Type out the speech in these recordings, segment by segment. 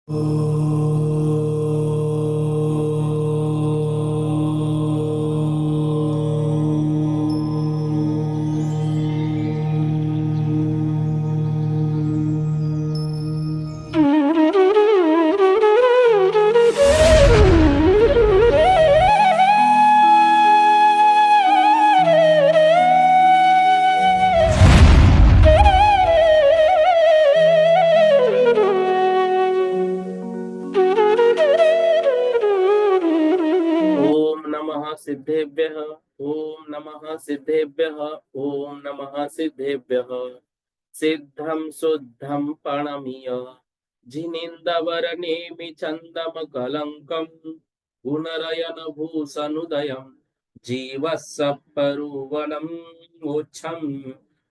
ओम नमः सिद्धेभ्यः। ओम नमः सिद्धेभ्यः। ओम नमः सिद्धेभ्यः। सिद्धं शुद्धं प्रणमीय जिनेन्द्रवरनेमि चन्दम कलङ्कं गुणरयन भूषणुदयं जीवस्य परुवनं मोक्षम।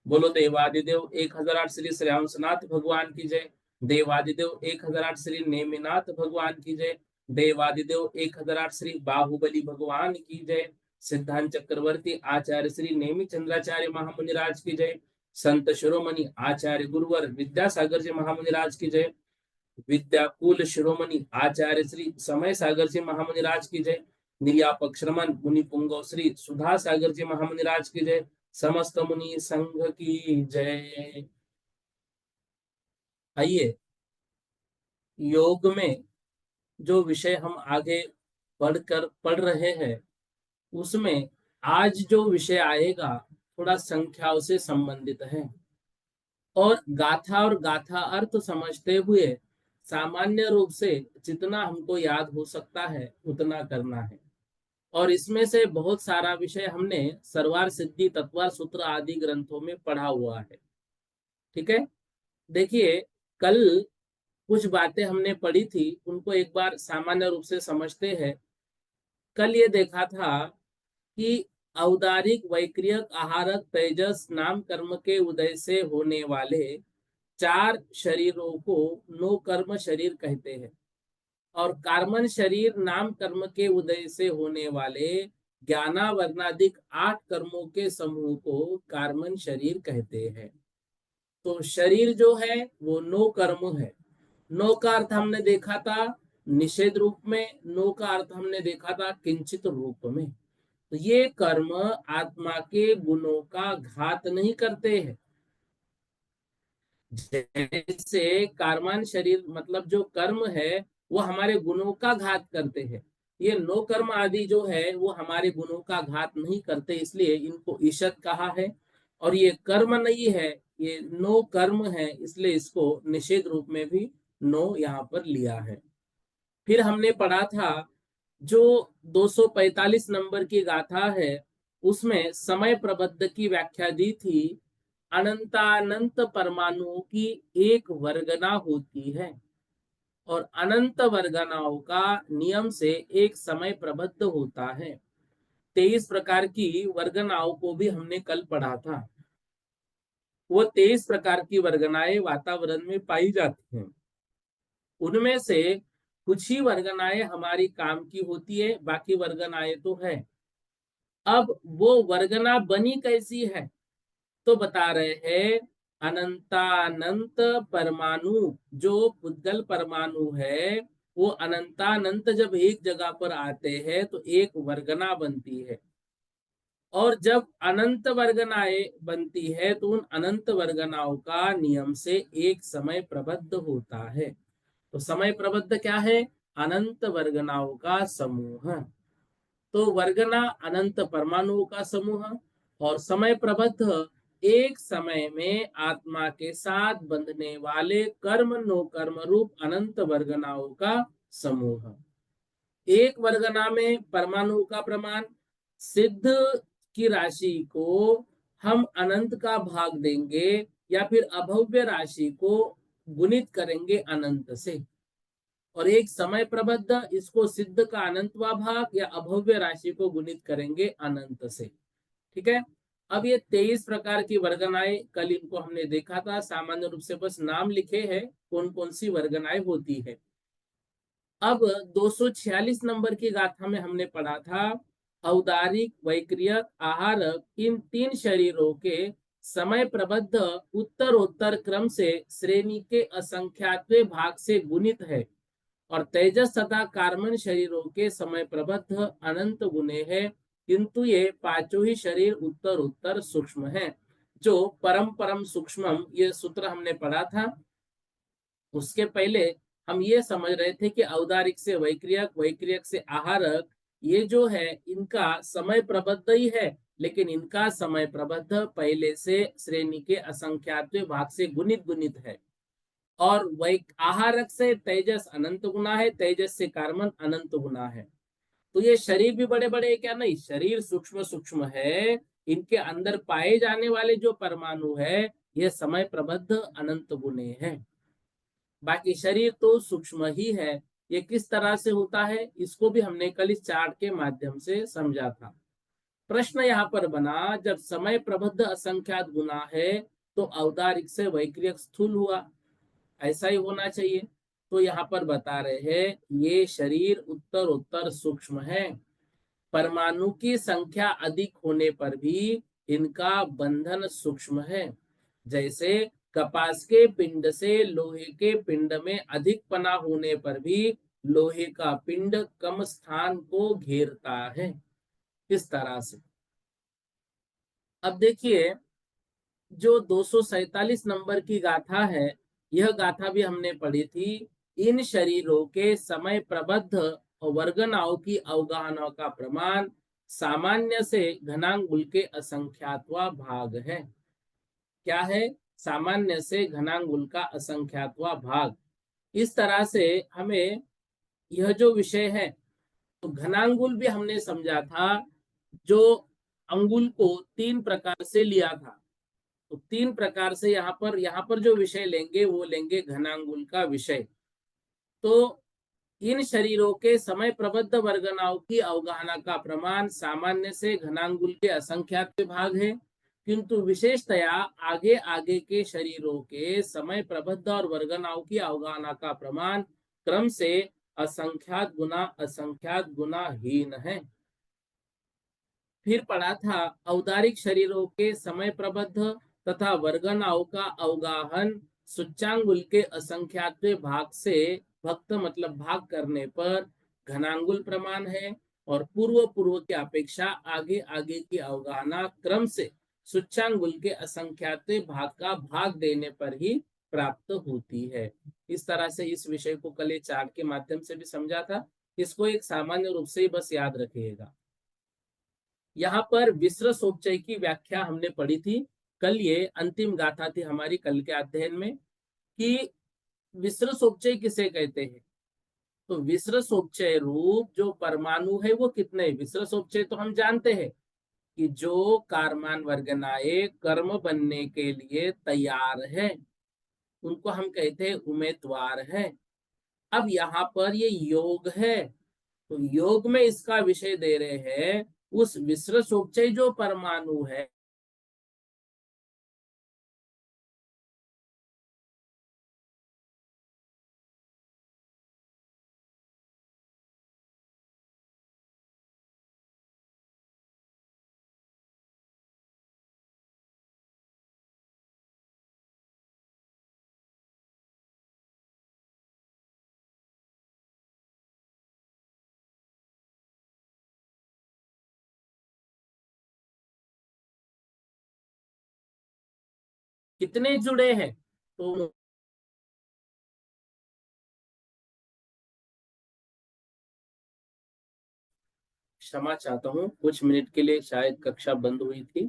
बोलो देवादिदेव 1008 श्री श्रेयांसनाथ भगवान की जय। देवादिदेव 1008 श्री नेमिनाथ भगवान की जय। देवादिदेव 1008 श्री बाहुबली भगवान की जय। सिद्धांत चक्रवर्ती आचार्य श्री नेमि चंद्राचार्य महामुनिराज की जय। संत शिरोमणि आचार्य गुरुवर विद्यासागर जी महामुनिराज की जय। विद्याकुल शिरोमणि आचार्य श्री समय सागर जी महामुनिराज की जय। निर्यापक श्रमण मुनि पुंगव श्री सुधा सागर जी महामुनिराज की जय। समस्त मुनि संघ की जय। आइए, योग में जो विषय हम आगे पढ़ रहे हैं उसमें आज जो विषय आएगा थोड़ा संख्याओं से संबंधित है और गाथा अर्थ समझते हुए सामान्य रूप से जितना हमको याद हो सकता है उतना करना है। और इसमें से बहुत सारा विषय हमने सर्वार सिद्धि तत्वार सूत्र आदि ग्रंथों में पढ़ा हुआ है। ठीक है, देखिए, कल कुछ बातें हमने पढ़ी थी उनको एक बार सामान्य रूप से समझते हैं। कल ये देखा था कि औदारिक वैक्रियक आहारक तेजस नाम कर्म के उदय से होने वाले चार शरीरों को नो कर्म शरीर कहते हैं और कार्मन शरीर नाम कर्म के उदय से होने वाले ज्ञानावर्णादिक 8 कर्मों के समूह को कार्मन शरीर कहते हैं। तो शरीर जो है वो नो कर्म है। नो का अर्थ हमने देखा था निषेध रूप में, नो का अर्थ हमने देखा था किंचित रूप में। तो ये कर्म आत्मा के गुणों का घात नहीं करते हैं। जैसे कार्मान शरीर मतलब जो कर्म है वो हमारे गुणों का घात करते हैं, ये नो कर्म आदि जो है वो हमारे गुणों का घात नहीं करते, इसलिए इनको ईशत कहा है। और ये कर्म नहीं है, ये नो कर्म है, इसलिए इसको निषेध रूप में भी नो यहाँ पर लिया है। फिर हमने पढ़ा था जो 245 नंबर की गाथा है उसमें समय प्रबद्ध की व्याख्या दी थी। अनंतानंत परमाणुओं की एक वर्गना होती है और अनंत वर्गनाओं का नियम से एक समय प्रबद्ध होता है। 23 प्रकार की वर्गनाओं को भी हमने कल पढ़ा था। वो 23 प्रकार की वर्गनाएं वातावरण में पाई जाती हैं। उनमें से कुछ ही वर्गनाएं हमारी काम की होती है, बाकी वर्गनाएं तो है। अब वो वर्गना बनी कैसी है तो बता रहे हैं अनंतानंत परमाणु, जो पुद्गल परमाणु है वो अनंतानंत जब एक जगह पर आते हैं तो एक वर्गना बनती है। और जब अनंत वर्गनाएं बनती है तो उन अनंत वर्गनाओं का नियम से एक समय प्रबद्ध होता है। तो समय प्रबद्ध क्या है? अनंत वर्गनाओं का समूह। तो वर्गना अनंत परमाणुओं का समूह और समय प्रबद्ध एक समय में आत्मा के साथ बंधने वाले कर्म नो कर्म रूप अनंत वर्गनाओं का समूह। एक वर्गना में परमाणु का प्रमाण सिद्ध की राशि को हम अनंत का भाग देंगे या फिर अभव्य राशि को गुणित करेंगे अनंत से। और एक समय प्रबद्ध इसको सिद्ध का अनंतवा भाग या अभव्य राशि को गुणित करेंगे अनंत से। ठीक है, अब ये 23 प्रकार की वर्गनाएं कल इनको हमने देखा था, सामान्य रूप से बस नाम लिखे हैं कौन कौन सी वर्गनाएं होती है। अब 246 नंबर की गाथा में हमने पढ़ा था औदारिक वैक्रियक आहारक इन 3 शरीरों के समय प्रबद्ध उत्तरोत्तर क्रम से श्रेणी के असंख्यातवें भाग से गुणित है और तेजस तथा कार्बन शरीरों के समय प्रबद्ध अनंत गुणे हैं, किंतु ये पांचों ही शरीर उत्तर उत्तर सूक्ष्म हैं। जो परम परम सूक्ष्मम, ये सूत्र हमने पढ़ा था। उसके पहले हम ये समझ रहे थे कि औदारिक से वैक्रियक, वैक्रियक से आहारक, ये जो है इनका समय प्रबद्ध ही है, लेकिन इनका समय प्रबद्ध पहले से श्रेणी के असंख्यात भाग से गुणित गुणित है। और वै आहारक से तेजस अनंत गुना है, तेजस से कार्बन अनंत गुना है। तो ये शरीर भी बड़े बड़े है क्या? नहीं, शरीर सूक्ष्म सूक्ष्म है। इनके अंदर पाए जाने वाले जो परमाणु है, ये समय प्रबद्ध अनंत गुणे हैं। बाकी शरीर तो सूक्ष्म ही है। ये किस तरह से होता है, इसको भी हमने कल इस चार्ट के माध्यम से समझा था। प्रश्न यहाँ पर बना, जब समय प्रबद्ध असंख्यात गुना है तो औदारिक से वैक्रियक स्थूल हुआ, ऐसा ही होना चाहिए। तो यहाँ पर बता रहे हैं ये शरीर उत्तर उत्तर सूक्ष्म है। परमाणु की संख्या अधिक होने पर भी इनका बंधन सूक्ष्म है। जैसे कपास के पिंड से लोहे के पिंड में अधिक पना होने पर भी लोहे का पिंड कम स्थान को घेरता है। इस तरह से अब देखिए, जो 247 नंबर की गाथा है, यह गाथा भी हमने पढ़ी थी। इन शरीरों के समय प्रबद्ध वर्गनाओं की अवगाहना का प्रमाण सामान्य से घनांगुल के असंख्यातवा भाग है। क्या है? सामान्य से घनांगुल का असंख्यातवा भाग। इस तरह से हमें यह जो विषय है, तो घनांगुल भी हमने समझा था। जो अंगुल को तीन प्रकार से लिया था, तो तीन प्रकार से यहाँ पर जो विषय लेंगे वो लेंगे घनांगुल का विषय। तो इन शरीरों के समय प्रबद्ध वर्गनाओं की अवगाहना का प्रमाण सामान्य से घनांगुल के असंख्यात भाग है, किंतु विशेषतया आगे आगे के शरीरों के समय प्रबद्ध और वर्गनाओं की अवगाहना का प्रमाण क्रम से असंख्यात गुना हीन है। फिर पढ़ा था औदारिक शरीरों के समय प्रबद्ध तथा वर्गनाओं का अवगाहन सूच्यांगुल के असंख्यात भाग से भक्त मतलब भाग करने पर घनांगुल प्रमाण है, और पूर्व पूर्व की अपेक्षा आगे आगे की अवगाहना क्रम से सूच्यांगुल के असंख्यात भाग का भाग देने पर ही प्राप्त होती है। इस तरह से इस विषय को कल चार्ट के माध्यम से भी समझा था। इसको एक सामान्य रूप से ही बस याद रखिएगा। यहाँ पर विसृत सोपचय की व्याख्या हमने पढ़ी थी कल। ये अंतिम गाथा थी हमारी कल के अध्ययन में कि विसृत सोपचय किसे कहते हैं। तो विसृत सोपचय रूप जो परमाणु है वो कितने? विसृत सोपचय तो हम जानते हैं कि जो कार्बन वर्गनाए कर्म बनने के लिए तैयार है, उनको हम कहते हैं उम्मीदवार है। अब यहाँ पर ये योग है, तो योग में इसका विषय दे रहे हैं उस विसृत सोपचय जो परमाणु है, कितने जुड़े हैं? तो क्षमा चाहता हूँ, कुछ मिनट के लिए शायद कक्षा बंद हुई थी।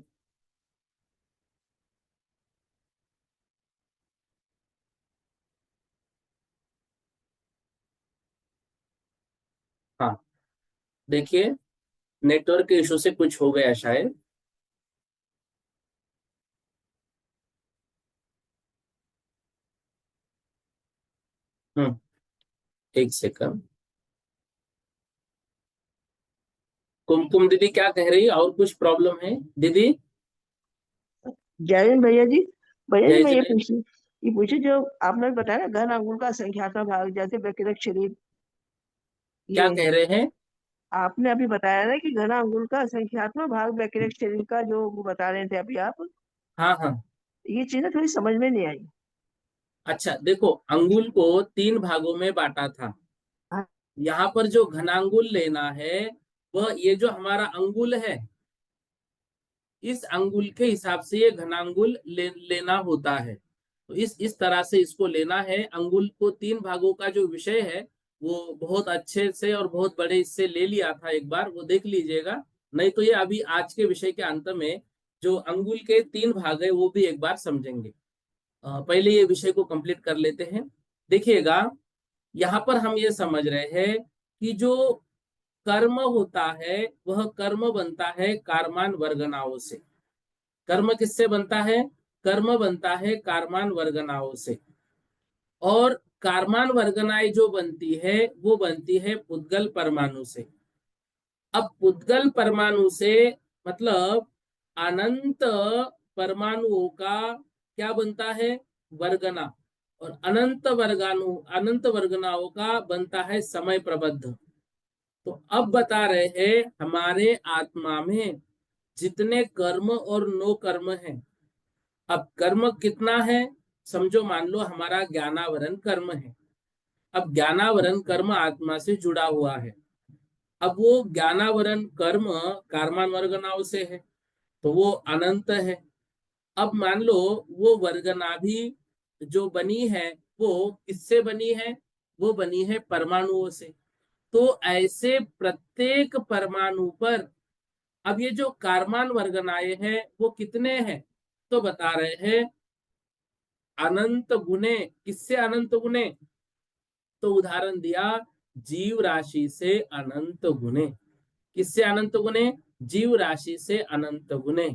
हाँ, देखिए, नेटवर्क के इशू से कुछ हो गया शायद। हम्म, एक सेकंड। कुमकुम दीदी क्या कह रही है? और कुछ प्रॉब्लम है दीदी? जय हिंद भैया जी। भैया जी जय मैं जय। ये पूछी जो आपने बताया ना घन अंगुल का संख्यात्मक भाग जैसे व्यक्तिगत शरीर, क्या ये कह रहे हैं? आपने अभी बताया ना कि घन अंगुल का संख्यात्मक भाग व्यक्तिगत शरीर का जो वो बता रहे थे अभी आप, हाँ हाँ। ये चीज ना थोड़ी समझ में नहीं आई। अच्छा देखो, अंगुल को तीन भागों में बांटा था। यहाँ पर जो घनांगुल लेना है वह ये जो हमारा अंगुल है, इस अंगुल के हिसाब से ये घनांगुल लेना होता है। तो इस तरह से इसको लेना है। अंगुल को 3 भागों का जो विषय है वो बहुत अच्छे से और बहुत बड़े इससे ले लिया था, एक बार वो देख लीजिएगा। नहीं तो ये अभी आज के विषय के अंत में जो अंगुल के 3 भाग है वो भी एक बार समझेंगे। पहले ये विषय को कंप्लीट कर लेते हैं। देखिएगा, यहाँ पर हम ये समझ रहे हैं कि जो कर्म होता है वह कर्म बनता है कारमान वर्गनाओं से। कर्म किससे बनता है? कर्म बनता है कारमान वर्गनाओं से। और कारमान वर्गनाएं जो बनती है वो बनती है पुद्गल परमाणु से। अब पुद्गल परमाणु से मतलब अनंत परमाणुओं का क्या बनता है? वर्गना। और अनंत वर्गनाओं का बनता है समय प्रबद्ध। तो अब बता रहे हैं हमारे आत्मा में जितने कर्म और नो कर्म हैं। अब कर्म कितना है? समझो, मान लो हमारा ज्ञानावरण कर्म है। अब ज्ञानावरण कर्म आत्मा से जुड़ा हुआ है। अब वो ज्ञानावरण कर्म कार्मान वर्गनाओं से है, तो वो अनंत है। अब मान लो वो वर्गना भी जो बनी है वो किससे बनी है? वो बनी है परमाणुओं से। तो ऐसे प्रत्येक परमाणु पर अब ये जो कारमान वर्गनाएं हैं वो कितने हैं? तो बता रहे हैं अनंत गुने। किससे अनंत गुने? तो उदाहरण दिया, जीव राशि से अनंत गुने। किससे अनंत गुने? जीव राशि से अनंत गुने।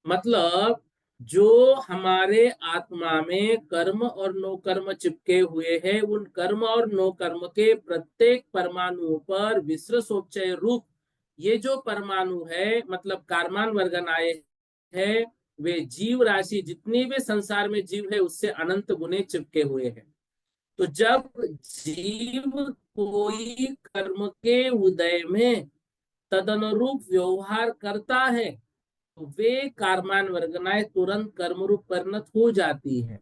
मतलब जो हमारे आत्मा में कर्म और नो कर्म चिपके हुए हैं, उन कर्म और नो कर्म के प्रत्येक परमाणु पर विसृसोपचय रूप ये जो परमाणु है, मतलब कारमान वर्गनाए है, वे जीव राशि जितनी भी संसार में जीव है उससे अनंत गुने चिपके हुए हैं। तो जब जीव कोई कर्म के उदय में तदनुरूप व्यवहार करता है तो वे कारमान वर्गनाएं तुरंत कर्मरूप परिणत हो जाती है।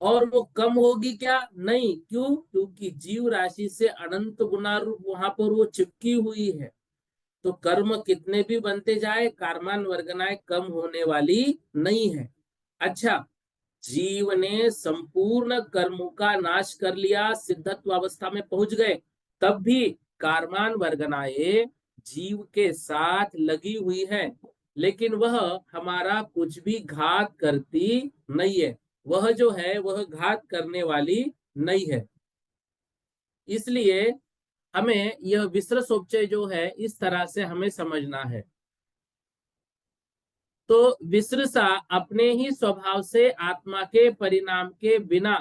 और वो कम होगी क्या? नहीं। क्यों? क्योंकि जीव राशि से अनंत गुना रूप वहां पर वो चिपकी हुई है। तो कर्म कितने भी बनते जाए कारमान वर्गनाएं कम होने वाली नहीं है। अच्छा, जीव ने संपूर्ण कर्मों का नाश कर लिया, सिद्धत्व अवस्था में पहुंच गए, तब भी कारमान वर्गनाएं जीव के साथ लगी हुई है। लेकिन वह हमारा कुछ भी घात करती नहीं है। वह जो है वह घात करने वाली नहीं है। इसलिए हमें यह विसृसोपचय जो है इस तरह से हमें समझना है। तो विसृसा अपने ही स्वभाव से आत्मा के परिणाम के बिना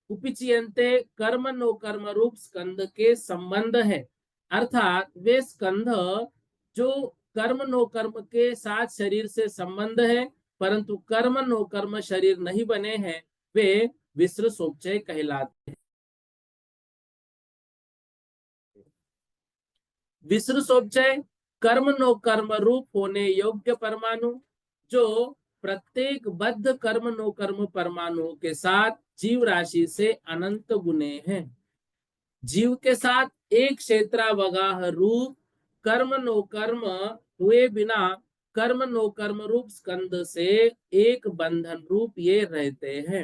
उपचियंते कर्म नो कर्म रूप स्कंद के संबंध है। अर्थात वे स्कंध जो कर्म नो कर्म के साथ शरीर से संबंध है परंतु कर्म नो कर्म शरीर नहीं बने हैं, वे विसृसोपचय कहलाते हैं। विसृसोपचय कर्म नो कर्म रूप होने योग्य परमाणु जो प्रत्येक बद्ध कर्म नो कर्म परमाणु के साथ जीव राशि से अनंत गुने हैं। जीव के साथ एक क्षेत्रावगाह रूप कर्म नो कर्म हुए बिना कर्म नो कर्म रूप स्कंद से एक बंधन रूप ये रहते हैं।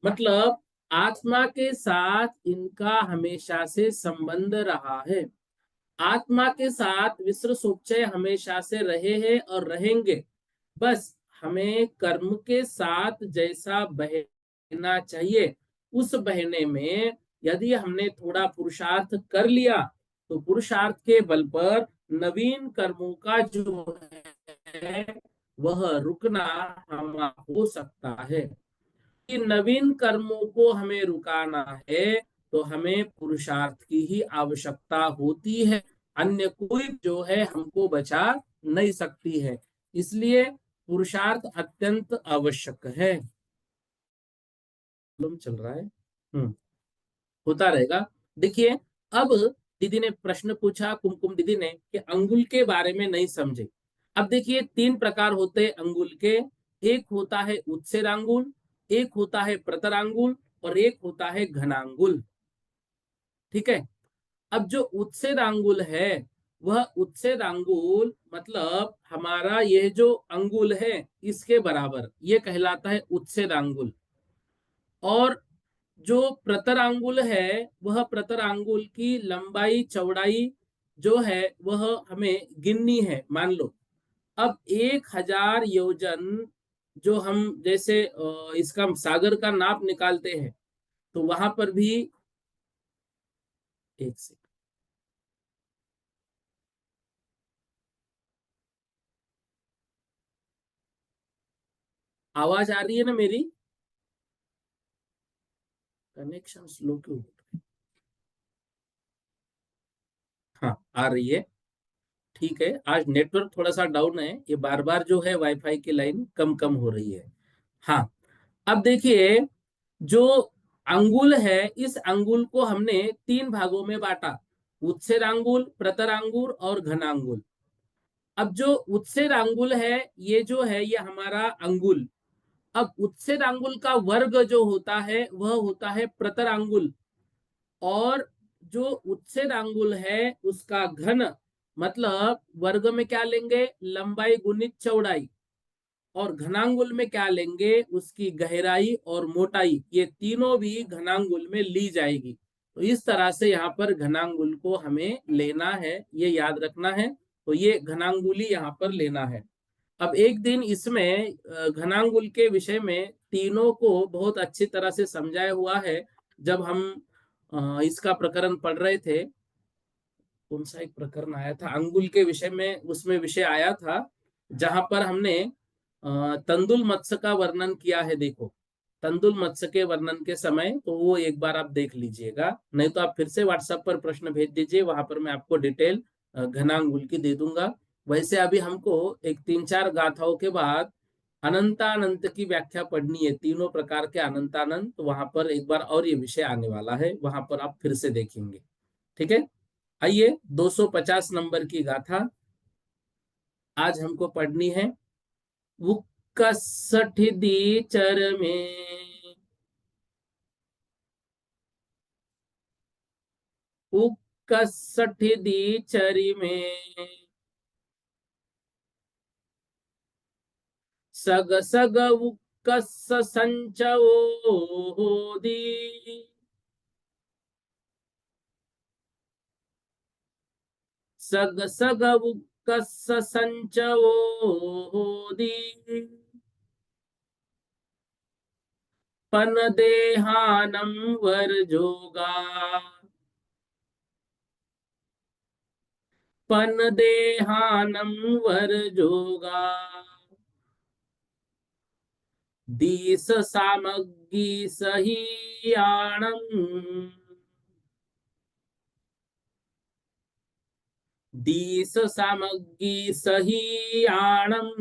मतलब आत्मा के साथ इनका हमेशा से संबंध रहा है। आत्मा के साथ विसृसोपचय हमेशा से रहे हैं और रहेंगे। बस हमें कर्म के साथ जैसा बहना चाहिए उस बहने में यदि हमने थोड़ा पुरुषार्थ कर लिया तो पुरुषार्थ के बल पर नवीन कर्मों का जो है वह रुकना हम हो सकता है। कि नवीन कर्मों को हमें रुकाना है तो हमें पुरुषार्थ की ही आवश्यकता होती है। अन्य कोई जो है हमको बचा नहीं सकती है। इसलिए पुरुषार्थ अत्यंत आवश्यक है। चल रहा है। होता रहेगा। देखिए, अब दीदी ने प्रश्न पूछा, कुमकुम दीदी ने, कि अंगुल के बारे में नहीं समझे। अब देखिए 3 प्रकार होते हैं अंगुल के। एक होता है उत्सेरांगुल, एक होता है प्रतरांगुल और एक होता है घनांगुल। ठीक है। अब जो उच्छेदांगुल है, वह उच्छेदांगुल मतलब हमारा यह जो अंगुल है इसके बराबर, ये कहलाता है उच्छेदांगुल। और जो प्रतरांगुल है, वह प्रतरांगुल की लंबाई चौड़ाई जो है वह हमें गिननी है, मान लो। अब 1000 योजन जो हम जैसे इसका सागर का नाप निकालते हैं, तो वहां पर भी एक से आवाज आ रही है ना मेरी? कनेक्शन स्लो क्यों? हाँ, आ रही है। ठीक है, आज नेटवर्क थोड़ा सा डाउन है, ये बार बार जो है वाईफाई की लाइन कम कम हो रही है। हाँ, अब देखिए, जो अंगुल है, इस अंगुल को हमने 3 भागों में बांटा, उच्छेदांगुल, प्रतरांगुल और घनांगुल। अब जो उच्छेदांगुल है, ये जो है ये हमारा अंगुल। अब उच्छेदांगुल का वर्ग जो होता है वह होता है प्रतरांगुल। और जो उच्छेदांगुल है उसका घन मतलब वर्ग में क्या लेंगे, लंबाई गुणित चौड़ाई। और घनांगुल में क्या लेंगे, उसकी गहराई और मोटाई, ये तीनों भी घनांगुल में ली जाएगी। तो इस तरह से यहाँ पर घनांगुल को हमें लेना है, ये याद रखना है। तो ये घनांगुली यहाँ पर लेना है। अब एक दिन इसमें घनांगुल के विषय में तीनों को बहुत अच्छी तरह से समझाया हुआ है। जब हम इसका प्रकरण पढ़ रहे थे, कौन सा एक प्रकरण आया था अंगुल के विषय में, उसमें विषय आया था जहां पर हमने तंदुल मत्स्य का वर्णन किया है। देखो, तंदुल मत्स्य के वर्णन के समय तो वो एक बार आप देख लीजिएगा, नहीं तो आप फिर से व्हाट्सएप पर प्रश्न भेज दीजिए, वहां पर मैं आपको डिटेल घनांगुल की दे दूंगा। वैसे अभी हमको एक 3-4 गाथाओं के बाद अनंतानंत की व्याख्या पढ़नी है, तीनों प्रकार के अनंतानंत, वहां पर एक बार और ये विषय आने वाला है, वहां पर आप फिर से देखेंगे। ठीक है, आइए 250 नंबर की गाथा आज हमको पढ़नी है। उक्कसठ दी चर में, उक्कसठ दी चरी में, सग सग उक्कस संचो दी, सग सग उक्कस संचो दी, पन देहानम वर जोगा, पन देहानम वर जोगा, दीस सामग्री सही आणम, दीस सामग्री सही आणम।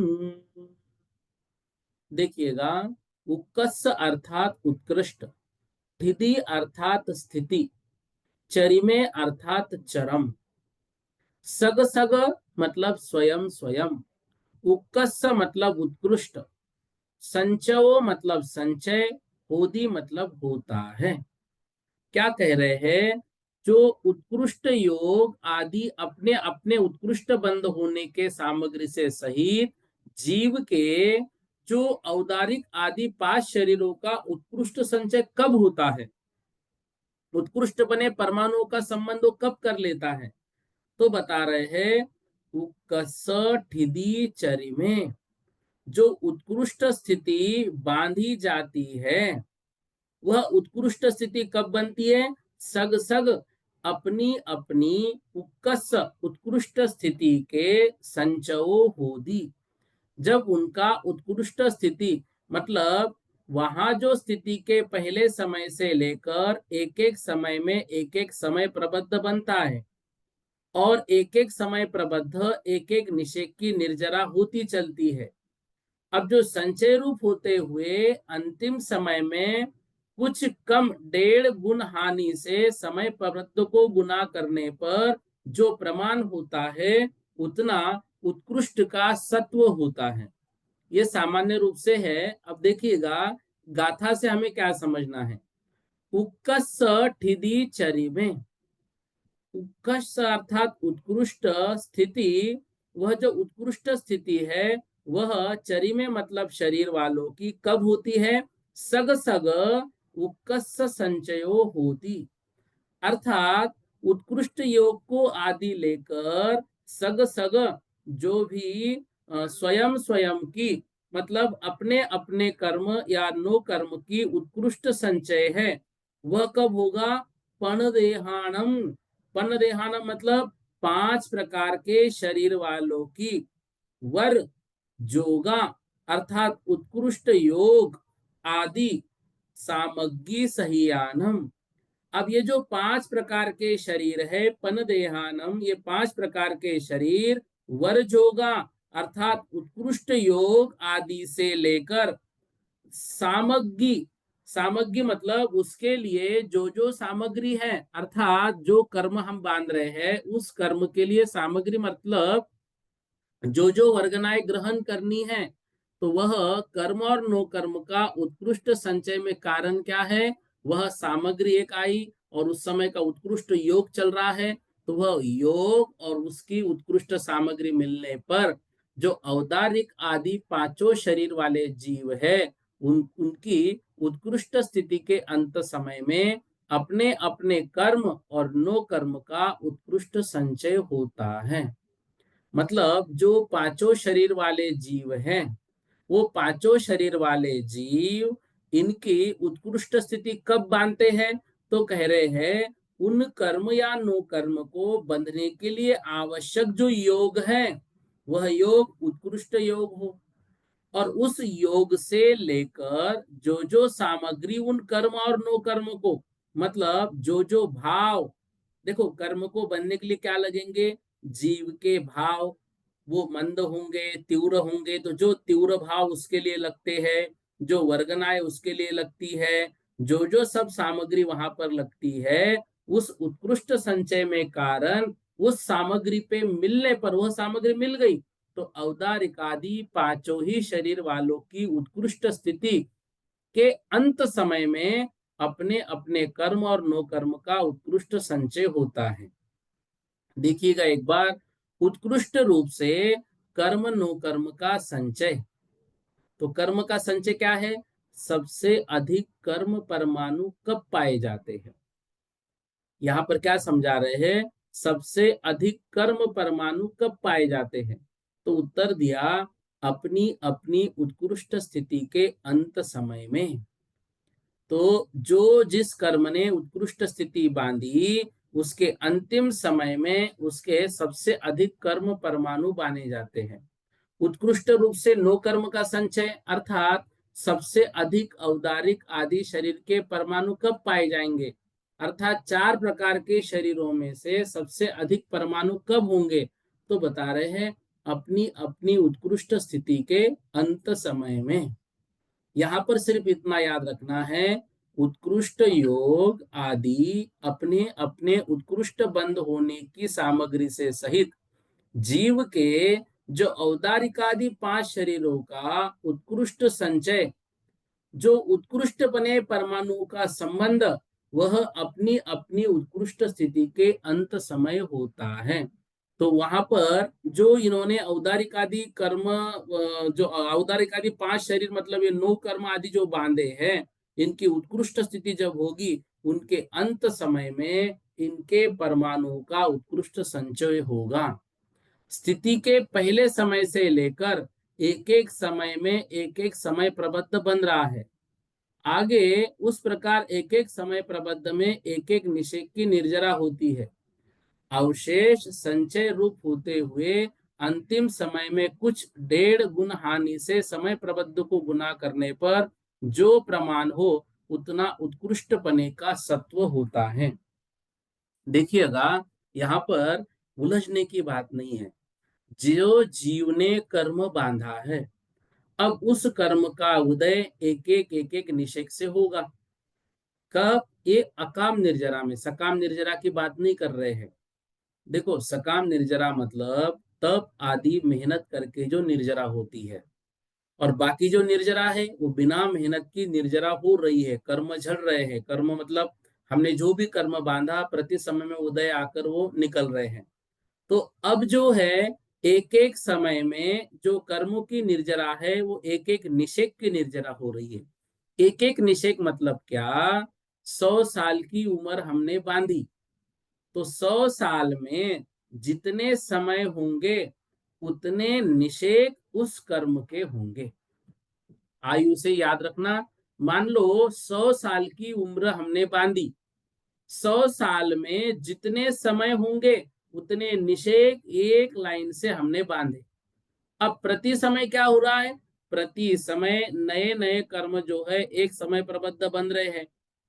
देखिएगा, उक्कस अर्थात उत्कृष्ट, स्थिति अर्थात स्थिति, चरिमे अर्थात चरम, सग सग मतलब स्वयं स्वयं, उक्कस मतलब उत्कृष्ट, संचयो मतलब संचय, होदी मतलब होता है। क्या कह रहे हैं, जो उत्कृष्ट योग आदि अपने अपने उत्कृष्ट बंध होने के सामग्री से सहित जीव के जो औदारिक आदि 5 शरीरों का उत्कृष्ट संचय कब होता है, उत्कृष्ट बने परमाणुओं का संबंध वो कब कर लेता है, तो बता रहे हैं उकसठिदी चरी में जो उत्कृष्ट स्थिति बांधी जाती है, वह उत्कृष्ट स्थिति कब बनती है, सग सग अपनी अपनी उक्कस उत्कृष्ट स्थिति के संचयो होदी, जब उनका उत्कृष्ट स्थिति मतलब वहां जो स्थिति के पहले समय से लेकर एक एक समय में एक एक समय प्रबद्ध बनता है, और एक एक समय प्रबद्ध एक एक निषेक की निर्जरा होती चलती है। अब जो संचय रूप होते हुए अंतिम समय में कुछ कम 1.5 गुण हानि से समय प्रबद्ध को गुना करने पर जो प्रमाण होता है, उतना उत्कृष्ट का सत्व होता है। ये सामान्य रूप से है। अब देखिएगा, गाथा से हमें क्या समझना है, उक्कस ठिदी चरी में, उत्कर्ष अर्थात उत्कृष्ट स्थिति, वह जो उत्कृष्ट स्थिति है वह चरी में मतलब शरीर वालों की कब होती है? सग सग उत्कर्ष संचयो होती, अर्थात उत्कृष्ट योग को आदि लेकर सग सग जो भी स्वयं स्वयं की मतलब अपने अपने कर्म या नो कर्म की उत्कृष्ट संचय है, वह कब होगा? पणदेहानम। पणदेहानम मतलब 5 प्रकार के शरीर वालों की वर जोगा अर्थात उत्कृष्ट योग आदि सामग्री सहियानम। अब ये जो 5 प्रकार के शरीर है पनदेहानम, ये 5 प्रकार के शरीर वर्जोगा अर्थात उत्कृष्ट योग आदि से लेकर सामग्री, सामग्री मतलब उसके लिए जो जो सामग्री है अर्थात जो कर्म हम बांध रहे हैं उस कर्म के लिए सामग्री मतलब जो जो वर्गनाएं ग्रहण करनी है, तो वह कर्म और नो कर्म का उत्कृष्ट संचय में कारण क्या है? वह सामग्री एक आई और उस समय का उत्कृष्ट योग चल रहा है, तो वह योग और उसकी उत्कृष्ट सामग्री मिलने पर जो औदारिक आदि 5 शरीर वाले जीव है उनकी उत्कृष्ट स्थिति के अंत समय में अपने अपने कर्म और नो कर्म का उत्कृष्ट संचय होता है। मतलब जो 5 शरीर वाले जीव हैं, वो 5 शरीर वाले जीव इनकी उत्कृष्ट स्थिति कब बांधते हैं? तो कह रहे हैं उन कर्म या नो कर्म को बंधने के लिए आवश्यक जो योग है वह योग उत्कृष्ट योग हो, और उस योग से लेकर जो जो सामग्री उन कर्म और नो कर्म को मतलब जो जो भाव, देखो कर्म को बनने के लिए क्या लगेंगे? जीव के भाव, वो मंद होंगे तीव्र होंगे, तो जो तीव्र भाव उसके लिए लगते हैं, जो वर्गनाएं उसके लिए लगती है, जो जो सब सामग्री वहां पर लगती है, उस उत्कृष्ट संचय में कारण उस सामग्री पे मिलने पर वह सामग्री मिल गई तो औदारिक आदि 5 ही शरीर वालों की उत्कृष्ट स्थिति के अंत समय में अपने अपने कर्म और नो कर्म का उत्कृष्ट संचय होता है। देखिएगा एक बार, उत्कृष्ट रूप से कर्म नो कर्म का संचय, तो कर्म का संचय क्या है? सबसे अधिक कर्म परमाणु कब पाए जाते हैं? यहां पर क्या समझा रहे हैं? सबसे अधिक कर्म परमाणु कब पाए जाते हैं? तो उत्तर दिया अपनी अपनी उत्कृष्ट स्थिति के अंत समय में। तो जो जिस कर्म ने उत्कृष्ट स्थिति बांधी उसके अंतिम समय में उसके सबसे अधिक कर्म परमाणु बाने जाते हैं। उत्कृष्ट रूप से नो कर्म का संचय अर्थात सबसे अधिक औदारिक आदि शरीर के परमाणु कब पाए जाएंगे? अर्थात 4 प्रकार के शरीरों में से सबसे अधिक परमाणु कब होंगे? तो बता रहे हैं अपनी अपनी उत्कृष्ट स्थिति के अंत समय में। यहां पर सिर्फ इतना याद रखना है, उत्कृष्ट योग आदि अपने अपने उत्कृष्ट बंद होने की सामग्री से सहित जीव के जो औदारिक आदि 5 शरीरों का उत्कृष्ट संचय, जो उत्कृष्ट बने परमाणु का संबंध वह अपनी अपनी उत्कृष्ट स्थिति के अंत समय होता है। तो वहां पर जो इन्होंने औदारिक आदि कर्म जो औदारिक आदि 5 शरीर मतलब ये 9 कर्म आदि जो बांधे हैं, इनकी उत्कृष्ट स्थिति जब होगी उनके अंत समय में इनके परमाणु का उत्कृष्ट संचय होगा। स्थिति के पहले समय से लेकर एक एक समय में एक एक समय प्रबद्ध बन रहा है, आगे उस प्रकार एक एक समय प्रबद्ध में एक एक निषेक की निर्जरा होती है, अवशेष संचय रूप होते हुए अंतिम समय में कुछ 1.5 गुण हानि से समय प्रबद्ध को गुना करने पर जो प्रमाण हो उतना उत्कृष्ट पने का सत्व होता है। देखिएगा यहाँ पर उलझने की बात नहीं है, जो जीव ने कर्म बांधा है अब उस कर्म का उदय एक एक निषेक से होगा। कब? ये अकाम निर्जरा में, सकाम निर्जरा की बात नहीं कर रहे हैं। देखो सकाम निर्जरा मतलब तप आदि मेहनत करके जो निर्जरा होती है, और बाकी जो निर्जरा है वो बिना मेहनत की निर्जरा हो रही है, कर्म झड़ रहे हैं। कर्म मतलब हमने जो भी कर्म बांधा प्रति समय में उदय आकर वो निकल रहे हैं। तो अब जो है एक एक समय में जो कर्मों की निर्जरा है वो एक एक निषेक की निर्जरा हो रही है। एक एक निषेक मतलब क्या? 100 साल की उम्र हमने बांधी, तो 100 साल में जितने समय होंगे उतने निषेक उस कर्म के होंगे। आयु से याद रखना, मान लो 100 साल की उम्र हमने बांधी, 100 साल में जितने समय होंगे उतने निषेक एक लाइन से हमने बांधे। अब प्रति समय क्या हो रहा है? प्रति समय नए नए कर्म जो है एक समय प्रबद्ध बन रहे हैं,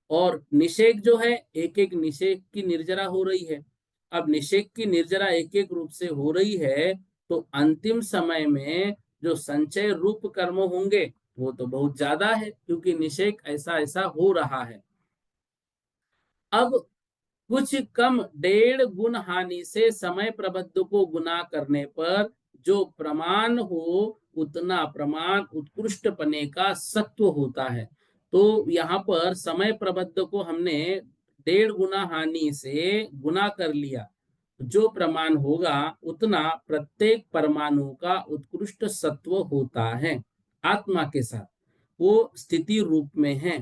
और निषेक जो है एक एक निषेक की निर्जरा हो रही है। अब निषेक की निर्जरा एक एक रूप से हो रही है, तो अंतिम समय में जो संचय रूप कर्म होंगे वो तो बहुत ज्यादा है, क्योंकि निषेक ऐसा ऐसा हो रहा है। अब कुछ कम 1.5 गुण हानि से समय प्रबद्ध को गुना करने पर जो प्रमाण हो उतना प्रमाण उत्कृष्ट पने का सत्व होता है। तो यहाँ पर समय प्रबद्ध को हमने 1.5 गुना हानि से गुना कर लिया, जो प्रमाण होगा उतना प्रत्येक परमाणु का उत्कृष्ट सत्व होता है आत्मा के साथ, वो स्थिति रूप में है।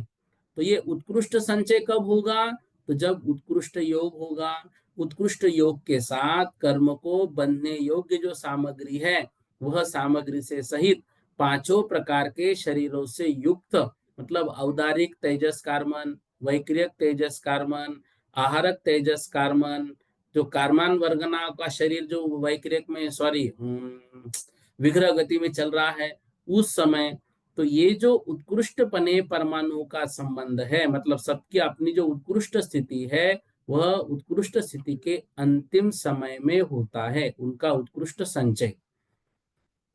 तो ये उत्कृष्ट संचय कब होगा? तो जब उत्कृष्ट योग होगा। उत्कृष्ट योग के साथ कर्म को बंधने योग्य जो सामग्री है वह सामग्री से सहित पांचों प्रकार के शरीरों से युक्त, मतलब औदारिक तेजस कार्मन, वैक्रियक तेजस कार्मन, आहारक तेजस कार्मन, जो कार्मान वर्गना का शरीर जो वैक्रियक में सॉरी विग्रह गति में चल रहा है उस समय। तो ये जो उत्कृष्ट पने परमाणु का संबंध है, मतलब सबकी अपनी जो उत्कृष्ट स्थिति है वह उत्कृष्ट स्थिति के अंतिम समय में होता है, उनका उत्कृष्ट संचय।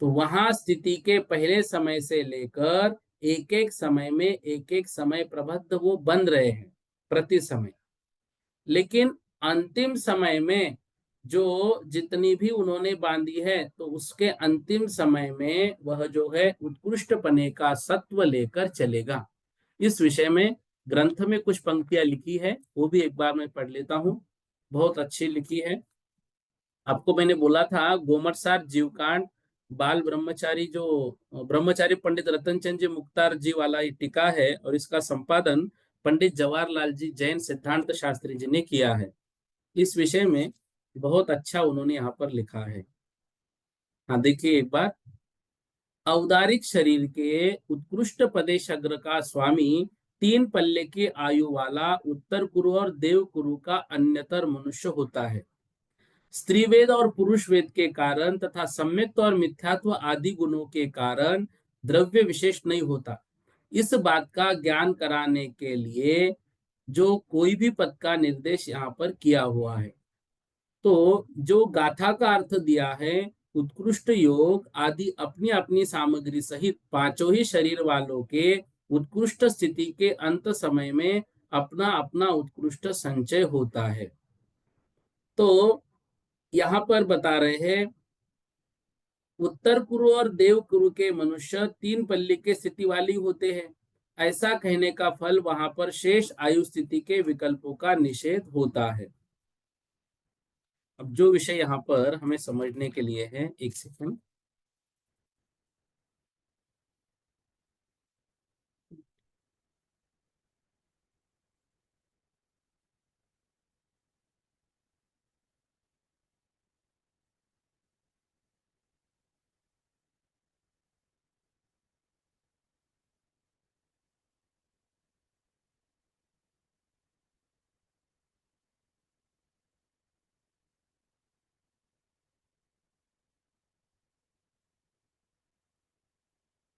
तो वहां स्थिति के पहले समय से लेकर एक एक समय में एक एक समय प्रबद्ध वो बन रहे हैं प्रति समय, लेकिन अंतिम समय में जो जितनी भी उन्होंने बांधी है तो उसके अंतिम समय में वह जो है उत्कृष्ट पने का सत्व लेकर चलेगा। इस विषय में ग्रंथ में कुछ पंक्तियां लिखी है, वो भी एक बार मैं पढ़ लेता हूँ। बहुत अच्छी लिखी है। आपको मैंने बोला था गोमटसार जीवकांड बाल ब्रह्मचारी, जो ब्रह्मचारी पंडित रतनचंद जी मुख्तार जी वाला ये टीका है, और इसका संपादन पंडित जवाहरलाल जी जैन सिद्धांत शास्त्री जी ने किया है। इस विषय में बहुत अच्छा उन्होंने यहाँ पर लिखा है। हाँ देखिए एक बार, औदारिक शरीर के उत्कृष्ट पदेश अग्र का स्वामी 3 पल्ले की आयु वाला उत्तर कुरु और देव कुरु का अन्यतर मनुष्य होता है। स्त्री वेद और पुरुष वेद के कारण तथा सम्यक्त और मिथ्यात्व आदि गुणों के कारण द्रव्य विशेष नहीं होता। इस बात का ज्ञान कराने के लिए जो कोई भी पद का निर्देश यहाँ पर किया हुआ है। तो जो गाथा का अर्थ दिया है, उत्कृष्ट योग आदि अपनी अपनी सामग्री सहित पांचों ही शरीर वालों के उत्कृष्ट स्थिति के अंत समय में अपना अपना उत्कृष्ट संचय होता है। तो यहाँ पर बता रहे हैं उत्तर कुरु और देव कुरु के मनुष्य 3 पल्ली के स्थिति वाली होते हैं। ऐसा कहने का फल वहां पर शेष आयु स्थिति के विकल्पों का निषेध होता है। अब जो विषय यहाँ पर हमें समझने के लिए है, एक सेकंड।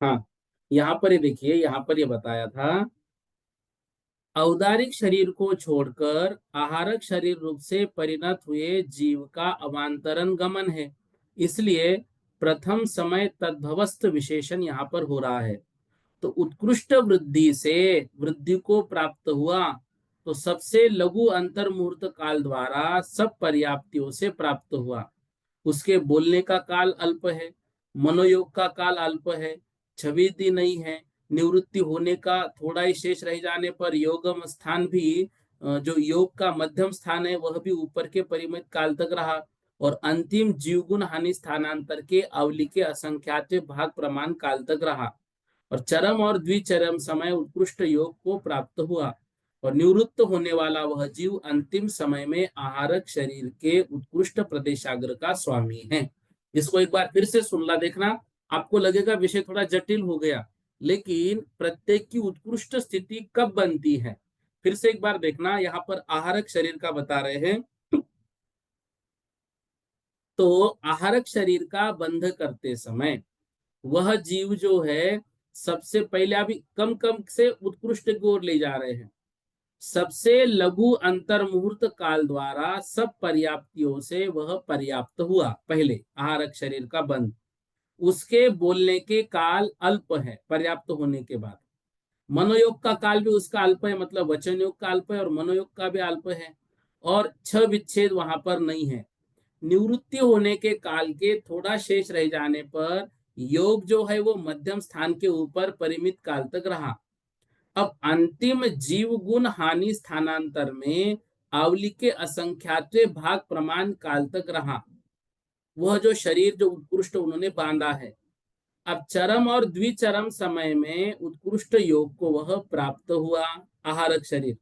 हाँ, यहाँ पर ये देखिए, यहाँ पर ये बताया था औदारिक शरीर को छोड़कर आहारक शरीर रूप से परिणत हुए जीव का अवांतरण गमन है। इसलिए प्रथम समय तद्भवस्थ विशेषण यहाँ पर हो रहा है। तो उत्कृष्ट वृद्धि से वृद्धि को प्राप्त हुआ, तो सबसे लघु अंतर मुहूर्त काल द्वारा सब पर्याप्तियों से प्राप्त हुआ। उसके बोलने का काल अल्प है, मनोयोग का काल अल्प है, छवि दी नहीं है, निवृत्ति होने का थोड़ा ही शेष रह जाने पर योगम स्थान भी जो योग का मध्यम स्थान है वह भी ऊपर के परिमित काल तक रहा, और अंतिम जीवगुण हानि स्थानांतर के अवली के असंख्यात भाग प्रमाण काल तक रहा, और चरम और द्विचरम समय उत्कृष्ट योग को प्राप्त हुआ, और निवृत्त होने वाला वह जीव अंतिम समय में आहारक शरीर के उत्कृष्ट प्रदेशाग्र का स्वामी है। इसको एक बार फिर से सुनला देखना, आपको लगेगा विषय थोड़ा जटिल हो गया, लेकिन प्रत्येक की उत्कृष्ट स्थिति कब बनती है, फिर से एक बार देखना। यहाँ पर आहारक शरीर का बता रहे हैं, तो आहारक शरीर का बंध करते समय वह जीव जो है सबसे पहले, अभी कम कम से उत्कृष्ट की ओर ले जा रहे हैं, सबसे लघु अंतर मुहूर्त काल द्वारा सब पर्याप्तियों से वह पर्याप्त हुआ, पहले आहारक शरीर का बंध, उसके बोलने के काल अल्प है पर्याप्त होने के बाद, मनोयोग का काल भी उसका अल्प है, मतलब वचन योग का अल्प है और मनोयोग का भी अल्प है, और छह विच्छेद वहां पर नहीं है। निवृत्ति होने के काल के थोड़ा शेष रह जाने पर योग जो है वो मध्यम स्थान के ऊपर परिमित काल तक रहा। अब अंतिम जीव गुण हानि स्थानांतर में आवली के असंख्यात भाग प्रमाण काल तक रहा, वह जो शरीर जो उत्कृष्ट उन्होंने बांधा है। अब चरम और द्विचरम समय में उत्कृष्ट योग को वह प्राप्त हुआ, आहारक शरीर,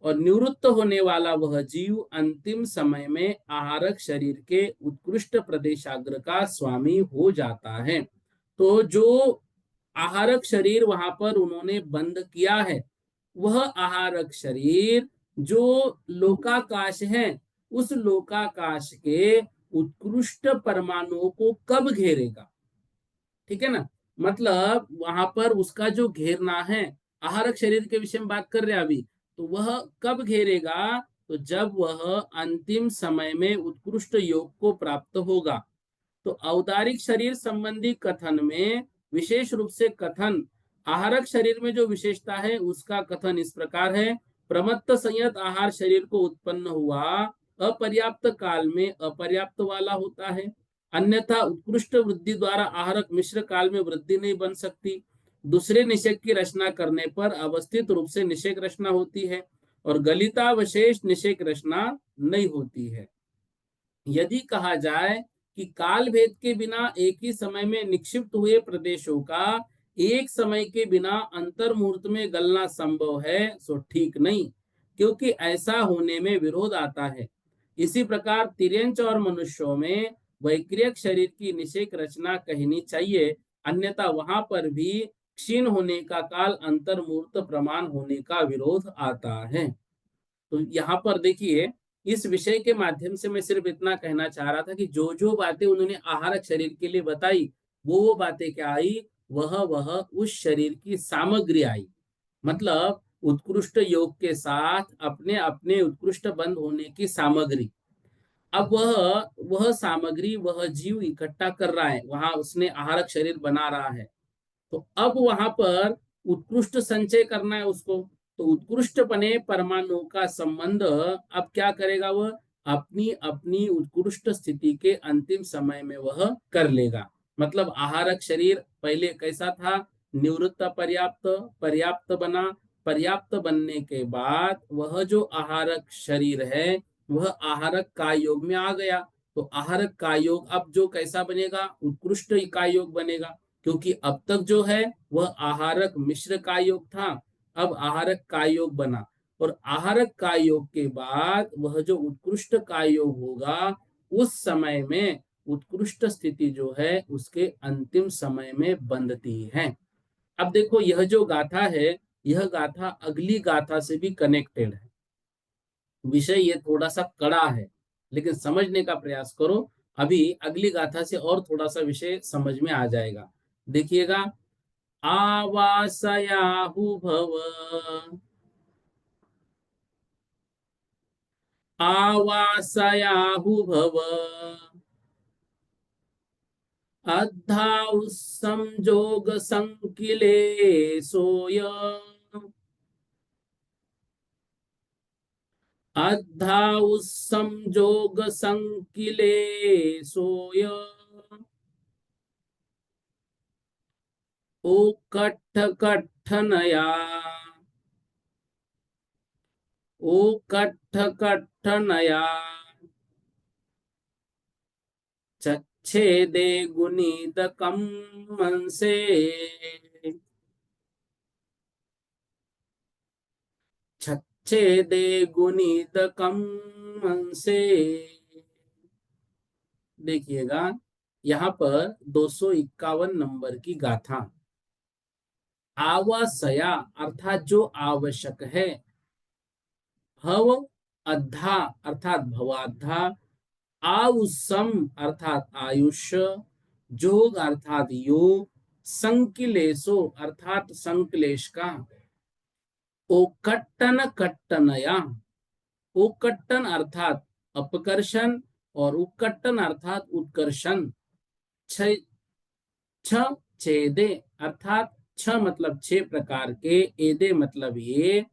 और निवृत्त होने वाला वह जीव अंतिम समय में आहारक शरीर के उत्कृष्ट प्रदेशाग्र का स्वामी हो जाता है। तो जो आहारक शरीर वहां पर उन्होंने बंद किया है, वह आहारक शरीर जो लोकाकाश है, उस लोकाकाश के उत्कृष्ट परमाणुओं को कब घेरेगा, ठीक है ना। मतलब वहां पर उसका जो घेरना है, आहारक शरीर के विषय में बात कर रहे हैं अभी, तो वह कब घेरेगा, तो जब वह अंतिम समय में उत्कृष्ट योग को प्राप्त होगा। तो औदारिक शरीर संबंधी कथन में विशेष रूप से कथन आहारक शरीर में जो विशेषता है उसका कथन इस प्रकार है। प्रमत्त संयत आहार शरीर को उत्पन्न हुआ अपर्याप्त काल में अपर्याप्त वाला होता है, अन्यथा उत्कृष्ट वृद्धि द्वारा आहारक मिश्र काल में वृद्धि नहीं बन सकती। दूसरे निषेक की रचना करने पर अवस्थित रूप से निषेक रचना होती है और गलितावशेष निषेक रचना नहीं होती है। यदि कहा जाए कि काल भेद के बिना एक ही समय में निक्षिप्त हुए प्रदेशों का एक समय के बिना अंतर मुहूर्त में गलना संभव है, सो ठीक नहीं, क्योंकि ऐसा होने में विरोध आता है। इसी प्रकार तिर्यंच और मनुष्यों में वैक्रियक शरीर की निषेक रचना कहनी चाहिए, अन्यथा वहां पर भी क्षीण होने का काल अंतर मुहूर्त प्रमाण होने का विरोध आता है। तो यहाँ पर देखिए, इस विषय के माध्यम से मैं सिर्फ इतना कहना चाह रहा था कि जो जो बातें उन्होंने आहारक शरीर के लिए बताई, वो बातें क्या आई, वह उस शरीर की सामग्री आई, मतलब उत्कृष्ट योग के साथ अपने अपने उत्कृष्ट बंद होने की सामग्री। अब वह सामग्री वह जीव इकट्ठा कर रहा है, वहां उसने आहारक शरीर बना रहा है, तो अब वहां पर उत्कृष्ट संचय करना है उसको। तो उत्कृष्ट बने परमाणु का संबंध अब क्या करेगा, वह अपनी अपनी उत्कृष्ट स्थिति के अंतिम समय में वह कर लेगा। मतलब आहारक शरीर पहले कैसा था, निवृत्त पर्याप्त, पर्याप्त बना, पर्याप्त बनने के बाद वह जो आहारक शरीर है वह आहारक का योग में आ गया। तो आहारक का योग अब जो कैसा बनेगा, उत्कृष्ट का योग बनेगा, क्योंकि अब तक जो है वह आहारक मिश्र का योग था, अब आहारक का योग बना, और आहारक का योग के बाद वह जो उत्कृष्ट का योग होगा, उस समय में उत्कृष्ट स्थिति जो है उसके अंतिम समय में बंधती है। अब देखो यह जो गाथा है, यह गाथा अगली गाथा से भी कनेक्टेड है। विषय ये थोड़ा सा कड़ा है, लेकिन समझने का प्रयास करो, अभी अगली गाथा से और थोड़ा सा विषय समझ में आ जाएगा। देखिएगा, आवासयाहु भव, आवासयाहु भव, अद्धाउ संजोग संकिले सोय, अद्धाउ संजोग संकिले सोय, ओ कट्ठ कट्ठनया, ओ कट्ठ कट्ठ नया चच्छेदे गुणित कम्मंसे छच्छेदे गुणित कम्मंसे। देखिएगा यहाँ पर 251 नंबर की गाथा। आवश्या अर्थात जो आवश्यक है, भव अद्धा अर्थात भवाद्धा, आउसम अर्थात आयुष्य, जोग अर्थात योग, संकिलेशो अर्थात संकलेश का, ओकट्टन कट्टनया, ओकट्टन अर्थात अपकर्षण और उक्कट्टन अर्थात उत्कर्षण। छ छ छेदे अर्थात छ मतलब छह प्रकार के, एदे मतलब ये,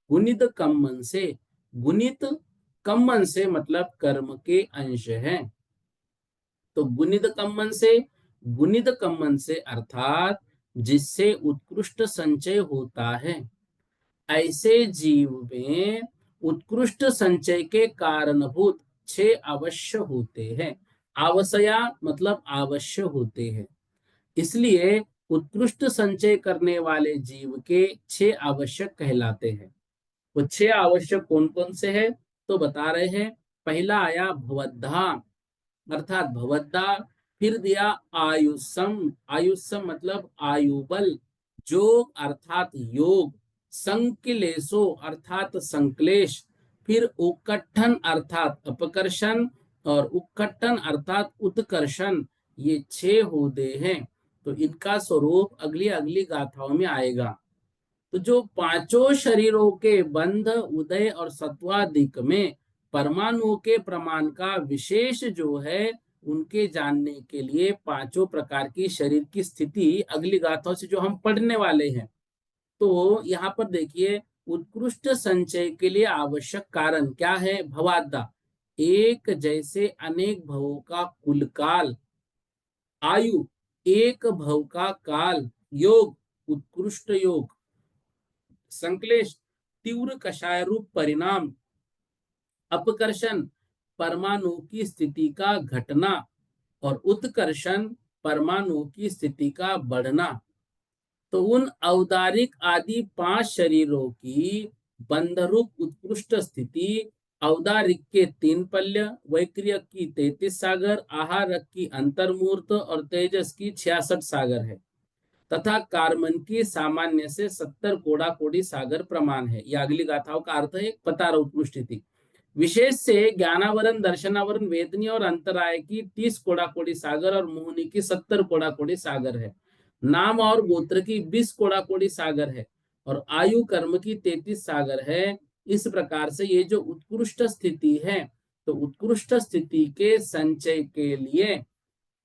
गुणित कम्मन से, गुणित कम्मन से मतलब कर्म के अंश है। तो गुणित कम्मन से, गुणित कम्मन से अर्थात जिससे उत्कृष्ट संचय होता है, ऐसे जीव में उत्कृष्ट संचय के कारणभूत छह अवश्य होते हैं। आवश्या मतलब आवश्य होते हैं, इसलिए उत्कृष्ट संचय करने वाले जीव के छह आवश्यक कहलाते हैं। वो छह आवश्यक कौन कौन से हैं तो बता रहे हैं। पहला आया भवद्धा अर्थात भवद्दा, फिर दिया आयुषम, आयुषम मतलब आयुबल, जोग अर्थात योग, संकलेशो अर्थात संकलेश, फिर उक्कठन अर्थात अपकर्षण और उक्कठन अर्थात उत्कर्षण। ये छह होते हैं। तो इनका स्वरूप अगली अगली गाथाओं में आएगा। तो जो पांचों शरीरों के बंध उदय और सत्वादिक में परमाणुओं के प्रमाण का विशेष जो है, उनके जानने के लिए पांचों प्रकार की शरीर की स्थिति अगली गाथाओं से जो हम पढ़ने वाले हैं। तो यहाँ पर देखिए, उत्कृष्ट संचय के लिए आवश्यक कारण क्या है? भवाद्दा, एक जैसे अनेक भवों का कुल काल, आयु एक भव का काल, योग उत्कृष्ट योग, संकलेश तीव्र कषाय रूप परिणाम, अपकर्षण परमाणु की स्थिति का घटना और उत्कर्षण परमाणु की स्थिति का बढ़ना। तो उन औदारिक आदि पांच शरीरों की बंधरूप उत्कृष्ट स्थिति, औदारिक के 3 पल्य, वैक्रियक की 33 सागर, आहारक की अंतर्मूर्त और तेजस की 66 सागर है, तथा कार्मन की सामान्य से 70 कोड़ा कोड़ी सागर प्रमाण है। यह अगली गाथाओं का अर्थ है। पतार उत्कृष्ट स्थिति विशेष से ज्ञानावरण, दर्शनावरण, वेदनी और अंतराय की 30 कोड़ा कोड़ी सागर और मोहनी की 70 कोड़ा कोड़ी सागर है। नाम और गोत्र की 20 कोड़ा कोड़ी सागर है और आयु कर्म की 33 सागर है। इस प्रकार से ये जो उत्कृष्ट स्थिति है, तो उत्कृष्ट स्थिति के संचय के लिए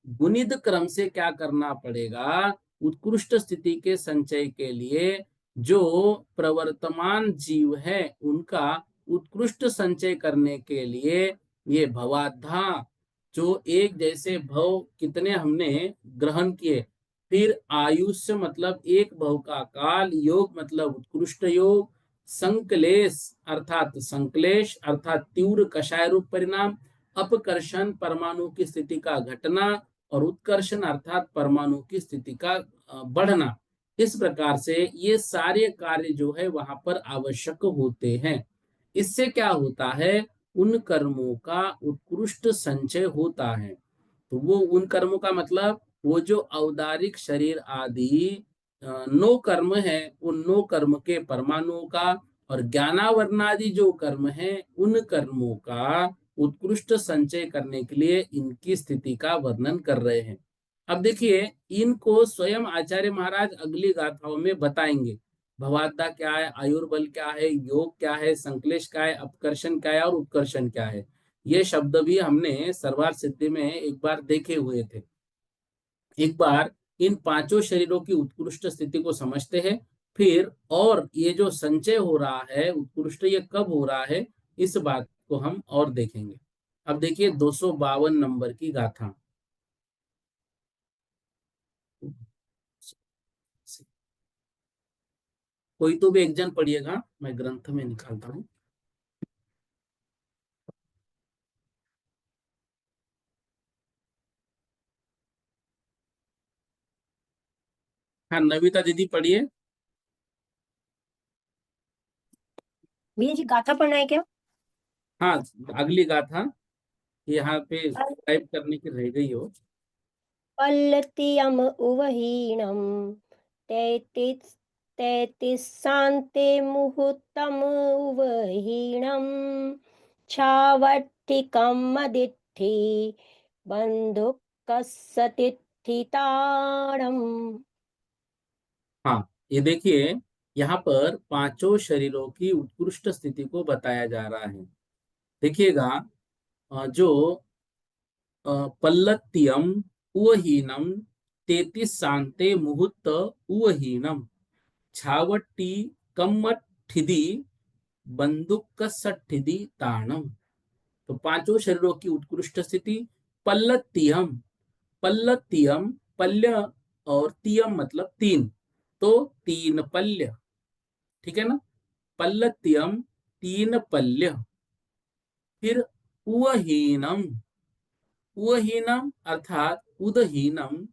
गुणित क्रम से क्या करना पड़ेगा? उत्कृष्ट स्थिति के संचय के लिए जो प्रवर्तमान जीव है, उनका उत्कृष्ट संचय करने के लिए ये भवाधा, जो एक जैसे भव कितने हमने ग्रहण किए, फिर आयुष्य मतलब एक भव का काल, योग मतलब उत्कृष्ट योग, संकलेश अर्थात संकलेश अर्थात तीव्र कषाय रूप परिणाम, अपकर्षण परमाणु की स्थिति का घटना और उत्कर्षण अर्थात परमाणु की स्थिति का बढ़ना। इस प्रकार से ये सारे कार्य जो है वहां पर आवश्यक होते हैं। इससे क्या होता है? उन कर्मों का उत्कृष्ट संचय होता है। तो वो उन कर्मों का मतलब वो जो औदारिक शरीर आदि 9 कर्म है, उन 9 कर्म के परमाणुओं का और ज्ञानावरणादि जो कर्म है, उन कर्मों का उत्कृष्ट संचय करने के लिए इनकी स्थिति का वर्णन कर रहे हैं। अब देखिए, इनको स्वयं आचार्य महाराज अगली गाथाओं में बताएंगे। भवाद्दा क्या है, आयुर्बल क्या है, योग क्या है, संकलेश क्या है, अपकर्षण क्या है और उत्कर्षण क्या है। ये शब्द भी हमने सर्वार्थ सिद्धि में एक बार देखे हुए थे। एक बार इन पांचों शरीरों की उत्कृष्ट स्थिति को समझते हैं, फिर और ये जो संचय हो रहा है उत्कृष्ट, ये कब हो रहा है, इस बात को हम और देखेंगे। अब देखिए 252 नंबर की गाथा। कोई तो भी एक जन पढ़िएगा, मैं ग्रंथ में निकालता हूँ। हाँ नविता दीदी पढ़िए। भैया जी गाथा पढ़ना है क्या? हाँ अगली गाथा यहाँ पे टाइप करने की रह गई हो। पल्लतियम उवहीणम तैतिस् तैतिस्सान्ते मुहूर्तम उवहीणम छावट्टिकम मदिट्ठि बंधुकस्सतित्थितारम। हाँ ये देखिए, यहाँ पर पांचों शरीरों की उत्कृष्ट स्थिति को बताया जा रहा है। देखिएगा, जो पल्लत्तियम उवहीनम तेतिस्सान्ते मुहूर्त उवहीनम छावट्टी कम्मठिदि बंदुकसठिदि ताणम। तो पांचों शरीरों की उत्कृष्ट स्थिति। पल्लत्तियम, पल्लत्तियम पल्य और तियम मतलब तीन, तो तीन पल्य, ठीक है ना। पल्लत्तियम तीन पल्य। फिर उवहीनम, उवहीनम अर्थात उदहीनम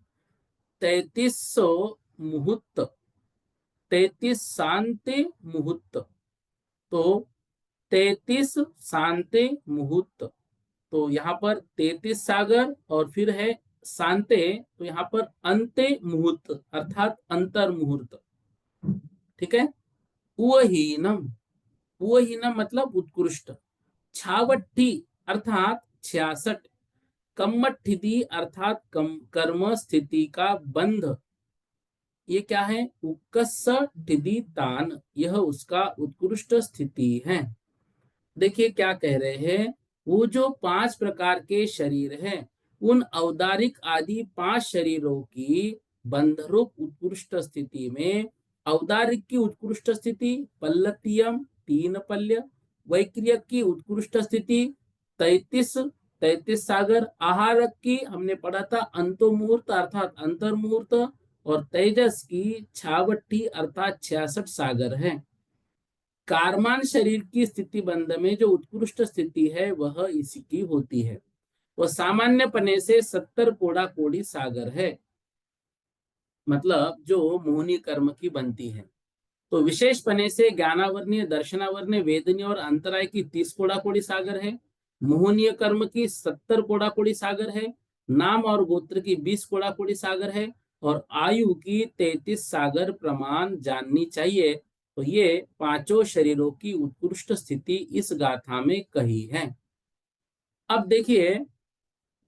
3300 मुहूर्त, 33 शांति मुहूर्त। तो 33 शांति मुहूर्त, तो यहाँ पर 33 सागर और फिर है शांते, तो यहाँ पर अंत्य मुहूर्त अर्थात अंतर मुहूर्त, ठीक है। उवहीनम, उवहीनम मतलब उत्कृष्ट। छावट्ठी अर्थात 66। कम्मठिति अर्थात कर्म स्थिति का बंध, ये क्या है, उक्कसठिति तान, यह उसका उत्कृष्ट स्थिति है। देखिए क्या कह रहे हैं, वो जो पांच प्रकार के शरीर हैं, उन औदारिक आदि पांच शरीरों की बंधरूप उत्कृष्ट स्थिति में औदारिक की उत्कृष्ट स्थिति पल्लतियम तीन पल्य, वैक्रियक की उत्कृष्ट स्थिति 33, 33 सागर, आहारक की हमने पढ़ा था अंतोमुहूर्त अर्थात अंतर मुहूर्त, और तेजस की छावट्टी अर्थात 66 सागर है। कारमान शरीर की स्थिति बंध में जो उत्कृष्ट स्थिति है वह इसी की होती है। वह सामान्य पने से 70 कोड़ा कोड़ी सागर है, मतलब जो मोहनी कर्म की बनती है। तो विशेष पने से ज्ञानावर्णीय, दर्शनावर्णीय, वेदनीय और अंतराय की 30 कोड़ा कोड़ी सागर है। मोहनीय कर्म की 70 कोड़ा कोड़ी सागर है। नाम और गोत्र की 20 कोड़ा कोड़ी सागर है। और आयु की 33 सागर प्रमाण जाननी चाहिए। तो ये पांचों शरीरों की उत्कृष्ट स्थिति इस गाथा में कही है। अब देखिए,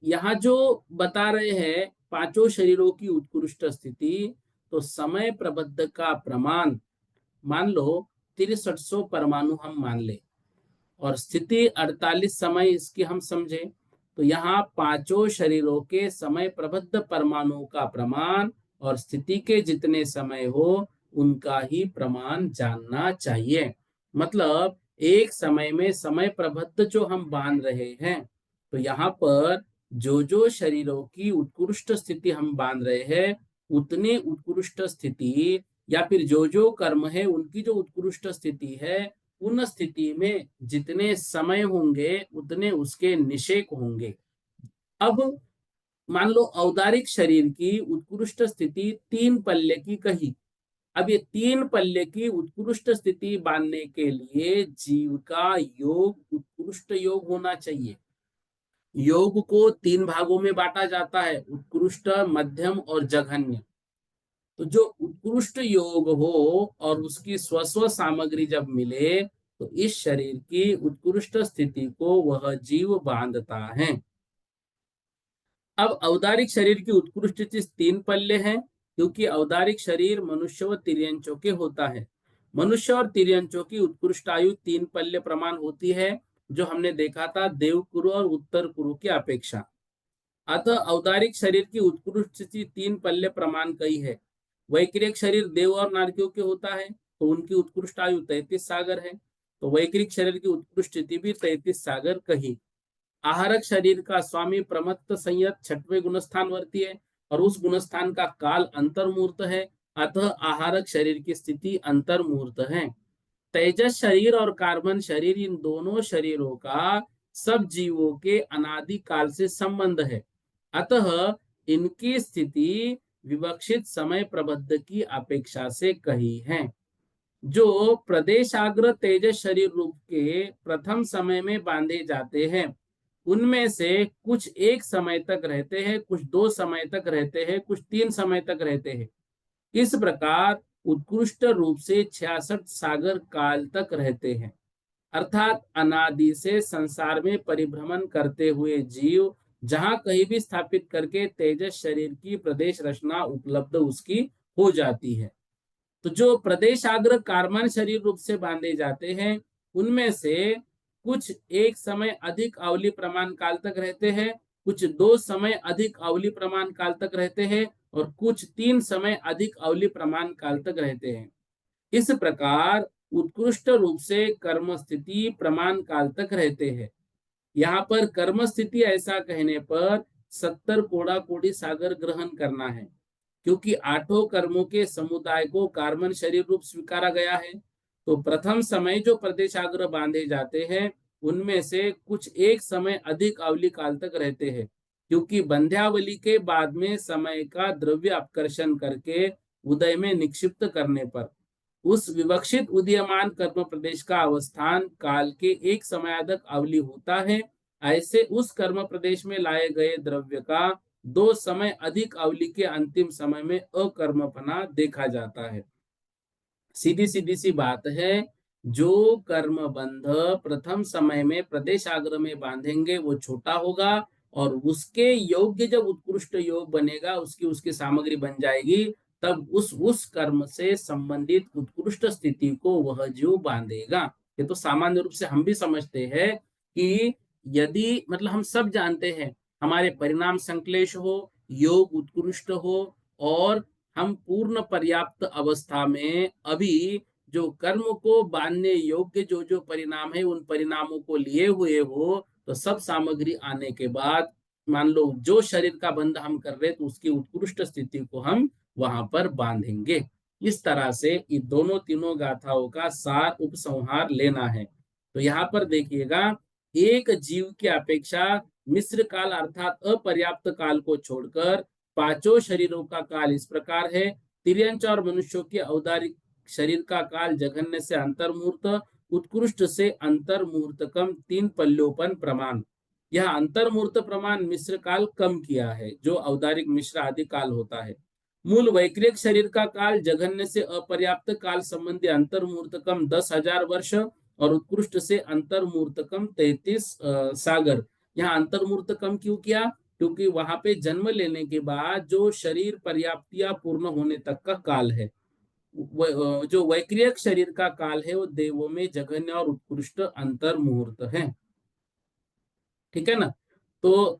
यहाँ जो बता रहे हैं पांचों शरीरों की उत्कृष्ट स्थिति, तो समय प्रबद्ध का प्रमाण मान लो 6300 परमाणु हम मान ले, और स्थिति 48 समय इसकी हम समझे, तो यहाँ पांचों शरीरों के समय प्रबद्ध परमाणु का प्रमाण और स्थिति के जितने समय हो उनका ही प्रमाण जानना चाहिए। मतलब एक समय में समय प्रबद्ध जो हम बांध रहे हैं, तो यहाँ पर जो जो शरीरों की उत्कृष्ट स्थिति हम बांध रहे हैं, उतने उत्कृष्ट स्थिति या फिर जो जो कर्म है उनकी जो उत्कृष्ट स्थिति है, उन स्थिति में जितने समय होंगे उतने उसके निषेक होंगे। अब मान लो औदारिक शरीर की उत्कृष्ट स्थिति तीन पल्ले की कही। अब ये तीन पल्ले की उत्कृष्ट स्थिति बांधने के लिए जीव का योग उत्कृष्ट योग होना चाहिए। योग को तीन भागों में बांटा जाता है, उत्कृष्ट, मध्यम और जघन्य। तो जो उत्कृष्ट योग हो और उसकी स्वस्व सामग्री जब मिले, तो इस शरीर की उत्कृष्ट स्थिति को वह जीव बांधता है। अब औदारिक शरीर की उत्कृष्ट स्थिति तीन पल्ले है, क्योंकि औदारिक शरीर मनुष्य व तिर्यंचों के होता है। मनुष्य और तिर्यंचों की उत्कृष्ट आयु तीन पल्ले प्रमाण होती है, जो हमने देखा था देवकुरु और उत्तर कुरु की अपेक्षा। अतः औदारिक शरीर की उत्कृष्ट स्थिति तीन पल्ले प्रमाण कही है। वैक्रिक शरीर देव और नारकियों के होता है, तो उनकी उत्कृष्ट आयु 33 सागर है, तो वैक्रिक शरीर की उत्कृष्ट स्थिति भी 33 सागर कही। आहारक शरीर का स्वामी प्रमत्त संयत छठवें गुणस्थान वर्ती है, और उस गुणस्थान का काल अंतर्मुहूर्त है, अतः आहारक शरीर की स्थिति अंतर्मुहूर्त है। तेजस शरीर और कार्बन शरीर, इन दोनों शरीरों का सब जीवों के अनादि काल से संबंध है, अतः इनकी स्थिति विवक्षित समय प्रबंध की अपेक्षा से कही है। जो प्रदेशाग्र तेजस शरीर रूप के प्रथम समय में बांधे जाते हैं, उनमें से कुछ एक समय तक रहते हैं, कुछ 2 समय तक रहते हैं, कुछ 3 समय तक रहते हैं। इस प्रकार उत्कृष्ट रूप से 66 सागर काल तक रहते हैं। अर्थात अनादि से संसार में परिभ्रमण करते हुए जीव जहां कहीं भी स्थापित करके तेजस शरीर की प्रदेश रचना उपलब्ध उसकी हो जाती है। तो जो प्रदेशाग्र कार्बन शरीर रूप से बांधे जाते हैं, उनमें से कुछ एक समय अधिक अवधि प्रमाण काल तक रहते हैं, कुछ 2 समय अधिक अवधि प्रमाण काल तक रहते हैं, और कुछ 3 समय अधिक अवधि प्रमाण काल तक रहते हैं। इस प्रकार उत्कृष्ट रूप से कर्म स्थिति प्रमाण काल तक रहते हैं। यहाँ पर कर्म स्थिति ऐसा कहने पर 70 कोड़ा कोड़ी सागर ग्रहण करना है, क्योंकि 8 कर्मों के समुदाय को कार्बन शरीर रूप स्वीकारा गया है। तो प्रथम समय जो प्रदेशाग्र बांधे जाते हैं, उनमें से कुछ एक समय अधिक अवधि काल तक रहते हैं, क्योंकि बंध्यावली के बाद में समय का द्रव्य अपकर्षण करके उदय में निक्षिप्त करने पर उस विवक्षित उदीयमान कर्म प्रदेश का अवस्थान काल के एक समयादक अवधि होता है। ऐसे उस कर्म प्रदेश में लाए गए द्रव्य का 2 समय अधिक अवधि के अंतिम समय में अकर्मपना देखा जाता है। सीधी सीधी सी बात है, जो कर्म बंध प्रथम समय में प्रदेशाग्र में बांधेंगे वो छोटा होगा, और उसके योग्य जब उत्कृष्ट योग बनेगा, उसकी सामग्री बन जाएगी, तब उस कर्म से संबंधित उत्कृष्ट स्थिति को वह जीव बांधेगा। ये तो सामान्य रूप से हम भी समझते हैं कि यदि मतलब हम सब जानते हैं, हमारे परिणाम संश्लेष हो, योग उत्कृष्ट हो, और हम पूर्ण पर्याप्त अवस्था में अभी जो कर्म को बांधने योग्य जो जो परिणाम है, उन परिणामों को लिए हुए हो, तो सब सामग्री आने के बाद मान लो जो शरीर का बंध हम कर रहे, तो उसकी उत्कृष्ट स्थिति को हम वहां पर बांधेंगे। इस तरह से इन दोनों तीनों गाथाओं का सार उपसंहार लेना है। तो यहाँ पर देखिएगा, एक जीव की अपेक्षा मिश्र काल अर्थात अपर्याप्त काल को छोड़कर 5 शरीरों का काल इस प्रकार है। तिर्यंच और मनुष्यों के औदारिक शरीर का काल जघन्य से अंतर्मुहूर्त, उत्कृष्ट से अंतर्मुहूर्त कम 3 पल्योपन प्रमाण। यह अंतर्मुहूर्त प्रमाण मिश्र काल कम किया है, जो औदारिक मिश्र आदि काल होता है। मूल वैक्रिक शरीर का काल जघन्य से अपर्याप्त काल संबंधी अंतर्मुहूर्त कम 10,000 वर्ष, और उत्कृष्ट से अंतर्मुहूर्त कम 33 सागर। यहाँ अंतर्मुहूर्त कम क्यों किया? क्योंकि वहां पे जन्म लेने के बाद जो शरीर पर्याप्तियां पूर्ण होने तक का काल है, जो वैक्रियक शरीर का काल है, वो देवों में जघन्य और उत्कृष्ट अंतर मुहूर्त है। ठीक है ना? तो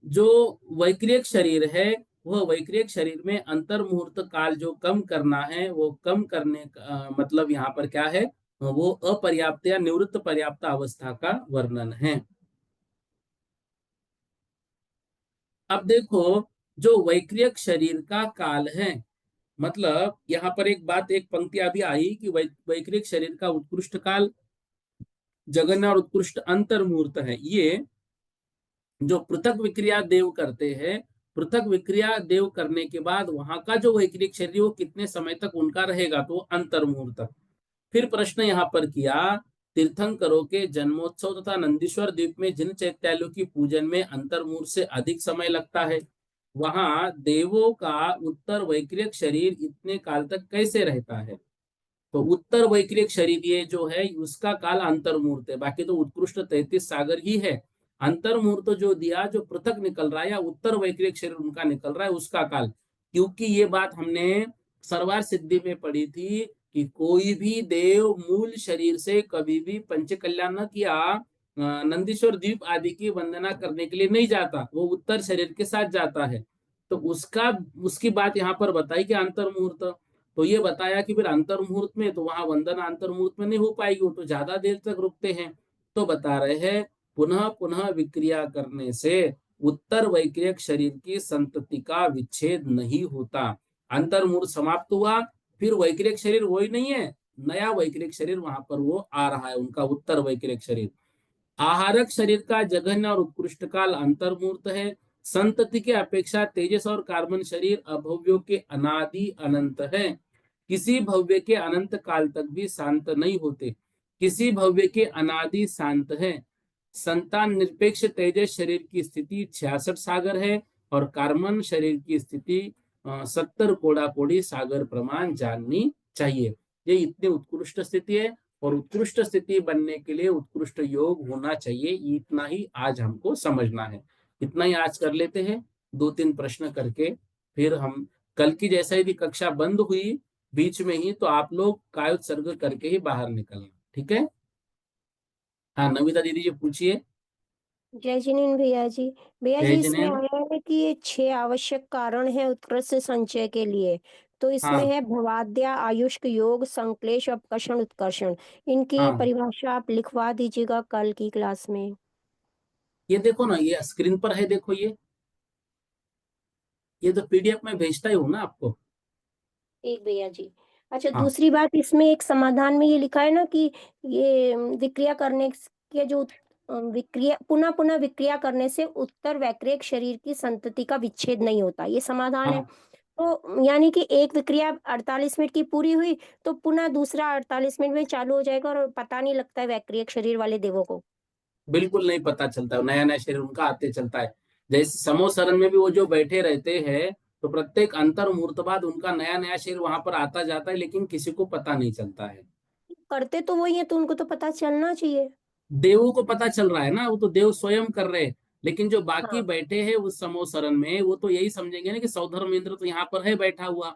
जो वैक्रियक शरीर है, वह वैक्रियक शरीर में अंतर मुहूर्त काल जो कम करना है, वो कम करने का मतलब यहाँ पर क्या है, वो अपर्याप्त या निवृत्त पर्याप्त अवस्था का वर्णन है। अब देखो, जो वैक्रियक शरीर का काल है, मतलब यहाँ पर एक बात, एक पंक्ति अभी आई कि वैक्रिक शरीर का उत्कृष्ट काल जघन्य और उत्कृष्ट अंतर मुहूर्त है। ये जो पृथक विक्रिया देव करते हैं, पृथक विक्रिया देव करने के बाद वहां का जो वैक्रिक शरीर वो कितने समय तक उनका रहेगा, तो अंतर मुहूर्त। फिर प्रश्न यहाँ पर किया, तीर्थंकरों के जन्मोत्सव तथा नंदीश्वर द्वीप में जिन चैत्यालयों की पूजन में अंतर्मुहूर्त से अधिक समय लगता है, वहां देवों का उत्तर वैक्रिक शरीर इतने काल तक कैसे रहता है? तो उत्तर वैक्रिक शरीर ये जो है, उसका काल अंतर्मुहूर्त है, बाकी तो उत्कृष्ट 33 सागर ही है। अंतर्मुहूर्त जो दिया, जो पृथक निकल रहा है, या उत्तर वैक्रिक शरीर उनका निकल रहा है, उसका काल। क्योंकि ये बात हमने सर्वार सिद्धि में पढ़ी थी कि कोई भी देव मूल शरीर से कभी भी पंच कल्याण न किया नंदीश्वर द्वीप आदि की वंदना करने के लिए नहीं जाता, वो उत्तर शरीर के साथ जाता है। तो उसकी बात यहाँ पर बताई कि अंतर मुहूर्त। तो ये बताया कि फिर अंतर मुहूर्त में तो वहां वंदना अंतर मुहूर्त में नहीं हो पाएगी, वो तो ज्यादा देर तक रुकते हैं। तो बता रहे हैं, पुनः पुनः विक्रिया करने से उत्तर वैक्रियक शरीर की संतति का विच्छेद नहीं होता। अंतर मुहूर्त समाप्त हुआ, फिर वैक्रियक शरीर वही नहीं है, नया वैक्रियक शरीर वहां पर वो आ रहा है, उनका उत्तर वैक्रियक शरीर। आहारक शरीर का जघन्य और उत्कृष्ट काल अंतर्मुहूर्त है, संतति के अपेक्षा तेजस और कार्बन शरीर अभव्यों के अनादि अनंत है। किसी भव्य के अनंत काल तक भी शांत नहीं होते, किसी भव्य के अनादि शांत है। संतान निरपेक्ष तेजस शरीर की स्थिति 66 सागर है और कार्बन शरीर की स्थिति 70 कोड़ा कोड़ी सागर प्रमाण जाननी चाहिए। ये इतनी उत्कृष्ट स्थिति है और उत्कृष्ट स्थिति बनने के लिए उत्कृष्ट योग होना चाहिए। इतना ही आज हमको समझना है। इतना ही आज कर लेते हैं, 2-3 प्रश्न करके फिर हम कल की जैसा यदि कक्षा बंद हुई बीच में ही तो आप लोग कायोत्सर्ग करके ही बाहर निकलना, ठीक है। हाँ नमिता दीदी जी पूछिए। जय जिनेन्द्र भैया जी। भैया जय जी, इसमें जिनेन्द्र। आया है कि ये 6 आवश्यक कारण है उत्कृष्ट संचय के लिए। तो इसमें हाँ है भवाद्या, आयुष्क, योग, संक्लेश, अपकर्षण, उत्कर्षण। इनकी हाँ, परिभाषा आप लिखवा दीजिएगा कल की क्लास में। ये देखो ना, ये स्क्रीन पर है, देखो ये तो पीडीएफ में भेजता ही हूँ ना आपको। ठीक भैया जी। अच्छा, हाँ दूसरी बात, इसमें एक समाधान में ये लिखा है ना कि ये विक्रिया करने के जो विक्रिया पुनः पुनः विक्रिया करने से उत्तर वैक्रियक शरीर की संतति का विच्छेद नहीं होता, ये समाधान है। हाँ, तो यानी कि एक विक्रिया 48 मिनट की पूरी हुई तो पुनः दूसरा 48 मिनट में चालू हो जाएगा और पता नहीं लगता है वैक्रियक शरीर वाले देवों को। बिल्कुल नहीं पता चलता है, नया नया शरीर उनका आते चलता है। जैसे समोसरण में भी वो जो बैठे रहते हैं तो प्रत्येक अंतर मुहूर्त बाद उनका नया नया शरीर वहां पर आता जाता है, लेकिन किसी को पता नहीं चलता है। करते तो वही है, तो उनको तो पता चलना चाहिए। देवों को पता चल रहा है ना, वो तो देव स्वयं कर रहे हैं। लेकिन जो बाकी हाँ बैठे हैं उस समोसरण में वो तो यही समझेंगे ना कि सौधर्म इंद्र तो यहाँ पर है बैठा हुआ।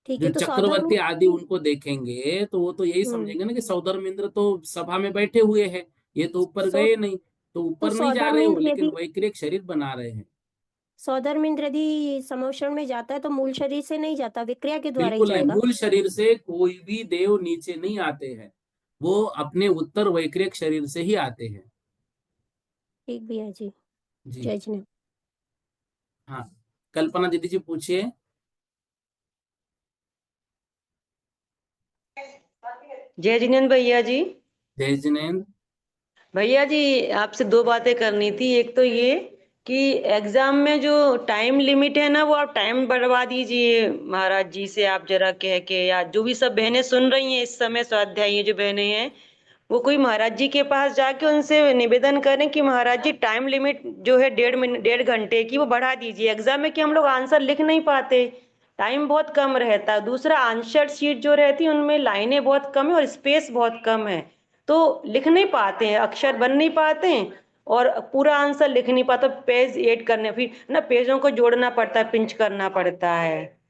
ठीक जो है, तो सौधर्म। चक्रवर्ती आदि उनको देखेंगे तो वो तो यही हम्म। समझेंगे ना कि सौधर्म इंद्र तो सभा में बैठे हुए हैं, ये तो ऊपर सो गए नहीं। तो तो ऊपर नहीं जा रहे हो सौधर्मेंद्र लेकिन यदि वैक्रिक शरीर बना रहे हैं। सौधर्मेंद्र यदि समोषण में जाता है तो मूल शरीर से नहीं जाता, विक्रिया के द्वारा ही बिल्कुल नहीं, जाएगा। मूल शरीर से कोई भी देव नीचे नहीं आते हैं, वो अपने उत्तर वैक्रिक शरीर से ही आते हैं। ठीक भैया जी। जी। जय जिनेन्द्र। हाँ, कल्पना दीदी जी पूछिए। जय जिनेन्द्र भैया जी। जय जिनेन्द्र। भैया जी, आपसे दो बातें करनी थी। एक तो ये कि एग्जाम में जो टाइम लिमिट है ना, वो आप टाइम बढ़वा दीजिए महाराज जी से, आप जरा कह के, या जो भी सब बहनें सुन रही हैं इस समय, स्वाध्यायी जो बहनें हैं, वो कोई महाराज जी के पास जाके उनसे निवेदन करें कि महाराज जी टाइम लिमिट जो है 1.5 घंटे की, वो बढ़ा दीजिए। एग्जाम में कि हम लोग आंसर लिख नहीं पाते, टाइम बहुत कम रहता है। दूसरा, आंसर शीट जो रहती है उनमें लाइनें बहुत कम है और स्पेस बहुत कम है, तो लिख नहीं पाते हैं, अक्षर बन नहीं पाते हैं और पूरा आंसर लिख नहीं पाते। पेज ऐड करने, फिर ना पेजों को जोड़ना पड़ता है, पिंच करना पड़ता है।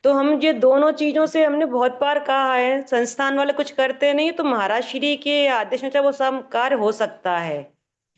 तो हम ये दोनों चीजों से हमने बहुत बार कहा है, संस्थान वाले कुछ करते नहीं, तो महाराज श्री के आदेश में वो सब कार्य हो सकता है।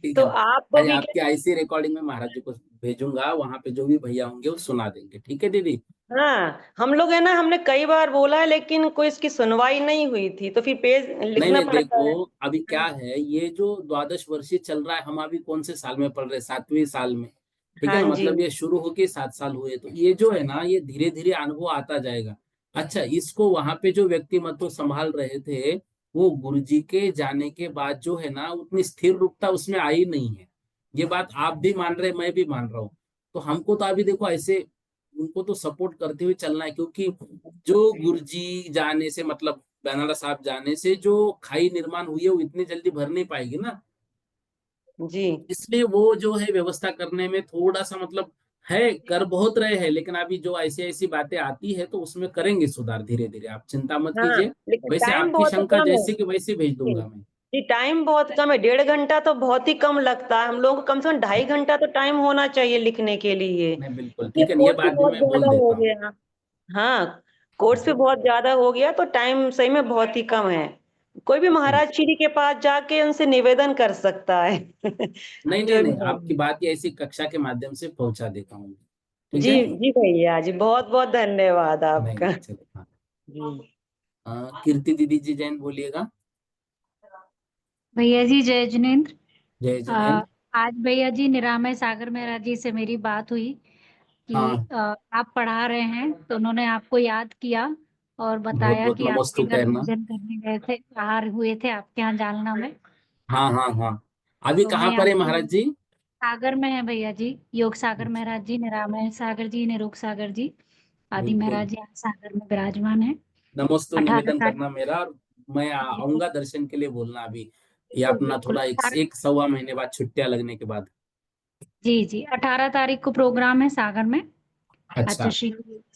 ठीक तो है, आप आज भी आपकी आईसी रिकॉर्डिंग में महाराज जी को भेजूंगा, वहां पे जो भी भैया होंगे वो सुना देंगे, ठीक है दीदी। हाँ, हम लोग है ना, हमने कई बार बोला है लेकिन कोई इसकी सुनवाई नहीं हुई थी, तो फिर पेज नहीं लिखना नहीं, पड़ता देखो है। अभी क्या है, ये जो द्वादश वर्षीय चल रहा है, हम अभी कौन से साल में पढ़ रहे हैं, 7वीं साल में। ठीक है हाँ ना, जी। मतलब ये शुरू होके 7 साल हुए, तो ये जो है ना ये धीरे धीरे अनुभव आता जाएगा। अच्छा, इसको वहां पे जो व्यक्तिमत्व संभाल रहे थे वो गुरुजी के जाने के बाद जो है ना उतनी स्थिर रूपता उसमें आई नहीं है। ये बात आप भी मान रहे, मैं भी मान रहा हूँ। तो हमको तो अभी देखो ऐसे उनको तो सपोर्ट करते हुए चलना है, क्योंकि जो गुरुजी जाने से मतलब बनारस साहब जाने से जो खाई निर्माण हुई है वो इतनी जल्दी भर नहीं पाएगी ना। जी। इसलिए वो जो है व्यवस्था करने में थोड़ा सा मतलब है, कर बहुत रहे हैं, लेकिन अभी जो ऐसी ऐसी बातें आती है तो उसमें करेंगे सुधार धीरे धीरे, आप चिंता मत हाँ, कीजिए। लेकिन वैसे टाइम आपकी बहुत शंका कम है। जैसी कि वैसे भेज जी दूंगा मैं। जी, टाइम बहुत कम है, 1.5 घंटा तो बहुत ही कम लगता है। हम लोगों को कम से कम 2.5 घंटा तो टाइम होना चाहिए लिखने के लिए, नहीं बिल्कुल क्योंकि ठीक है, ये कोर्स भी बात भी बहुत मैं बोल ज्यादा हो देता हूँ। गया। हाँ, कोर्स भी बहुत ज्यादा हो गया, तो टाइम सही में बहुत ही कम है। कोई भी नहीं महाराज श्री के पास जाके उनसे निवेदन कर सकता है। नहीं नहीं जो भी नहीं, आपकी है। बात ये ऐसी कक्षा के माध्यम से पहुंचा देता हूँ। ठीक जी है। जी भैया जी, बहुत बहुत धन्यवाद नहीं आपका। नहीं चलो, हाँ। जी। कीर्ति दीदी जी जैन बोलिएगा। भैया जी जय जिनेन्द्र। जय अ, जिनेन्द्र। आज भैया जी निरामय सागर महाराज जी से मेरी बात हुई कि हाँ, आप पढ़ा रहे हैं, तो उन्होंने आपको याद किया और बहुत बताया बहुत कि आपके नमस्तु घर कहना। भोजन करने गए थे, आहार हुए थे आपके यहाँ जालना में। हाँ हाँ हाँ, अभी तो कहाँ मैं पर है आपको महाराज जी। सागर में है भैया जी। योग सागर महाराज जी, निरामय सागर जी, निरुक्त सागर जी, आदि बिल्कुल, महाराज यहाँ सागर में विराजमान है। नमस्ते 18 निवेदन तारीख करना मेरा, और मैं बिल्कुल आऊंगा दर्शन के लिए, बोलना अभी ये बिल्कुल अपना बिल्कुल। थोड़ा एक सवा महीने बाद छुट्टियां लगने के बाद। जी जी, 18 तारीख को प्रोग्राम है सागर में, अच्छा, आचार्य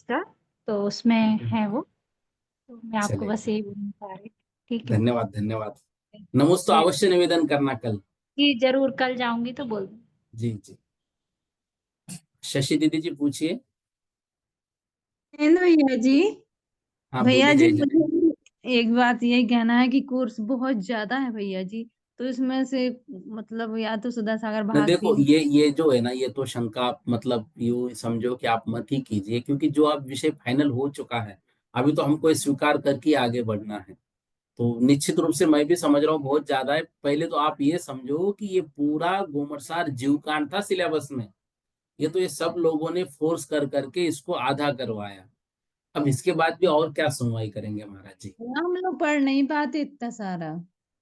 का। तो उसमें है वो, तो मैं आपको चलेगा, बस यही बोलना चाह रही। ठीक है। धन्यवाद धन्यवाद। नमस्ते, जी अवश्य निवेदन करना कल। जी, जरूर कल जाऊंगी तो बोल दूँ। जी जी। शशि दीदी जी पूछिए। भैया जी। हाँ भैया बोलिए, जी जय जय। मुझे एक बात ये कहना है कि कोर्स बहुत ज्यादा है भैया जी। तो इसमें से मतलब या तो सुधा सागर न भाग देखो, 3। ये जो है ना, ये तो शंका आप मतलब यूं समझो कि आप मत ही कीजिए, क्योंकि जो अब विषय फाइनल हो चुका है, अभी तो हमको ये स्वीकार करके आगे बढ़ना है। तो निश्चित रूप से मैं भी समझ रहा हूँ बहुत ज्यादा है। पहले तो आप ये समझो कि ये पूरा गोमरसार जीवकांड था सिलेबस में। ये तो ये सब लोगों ने फोर्स कर करके इसको आधा करवाया। अब इसके बाद भी और क्या सुनवाई करेंगे महाराज जी। हम लोग पढ़ नहीं पाते इतना सारा।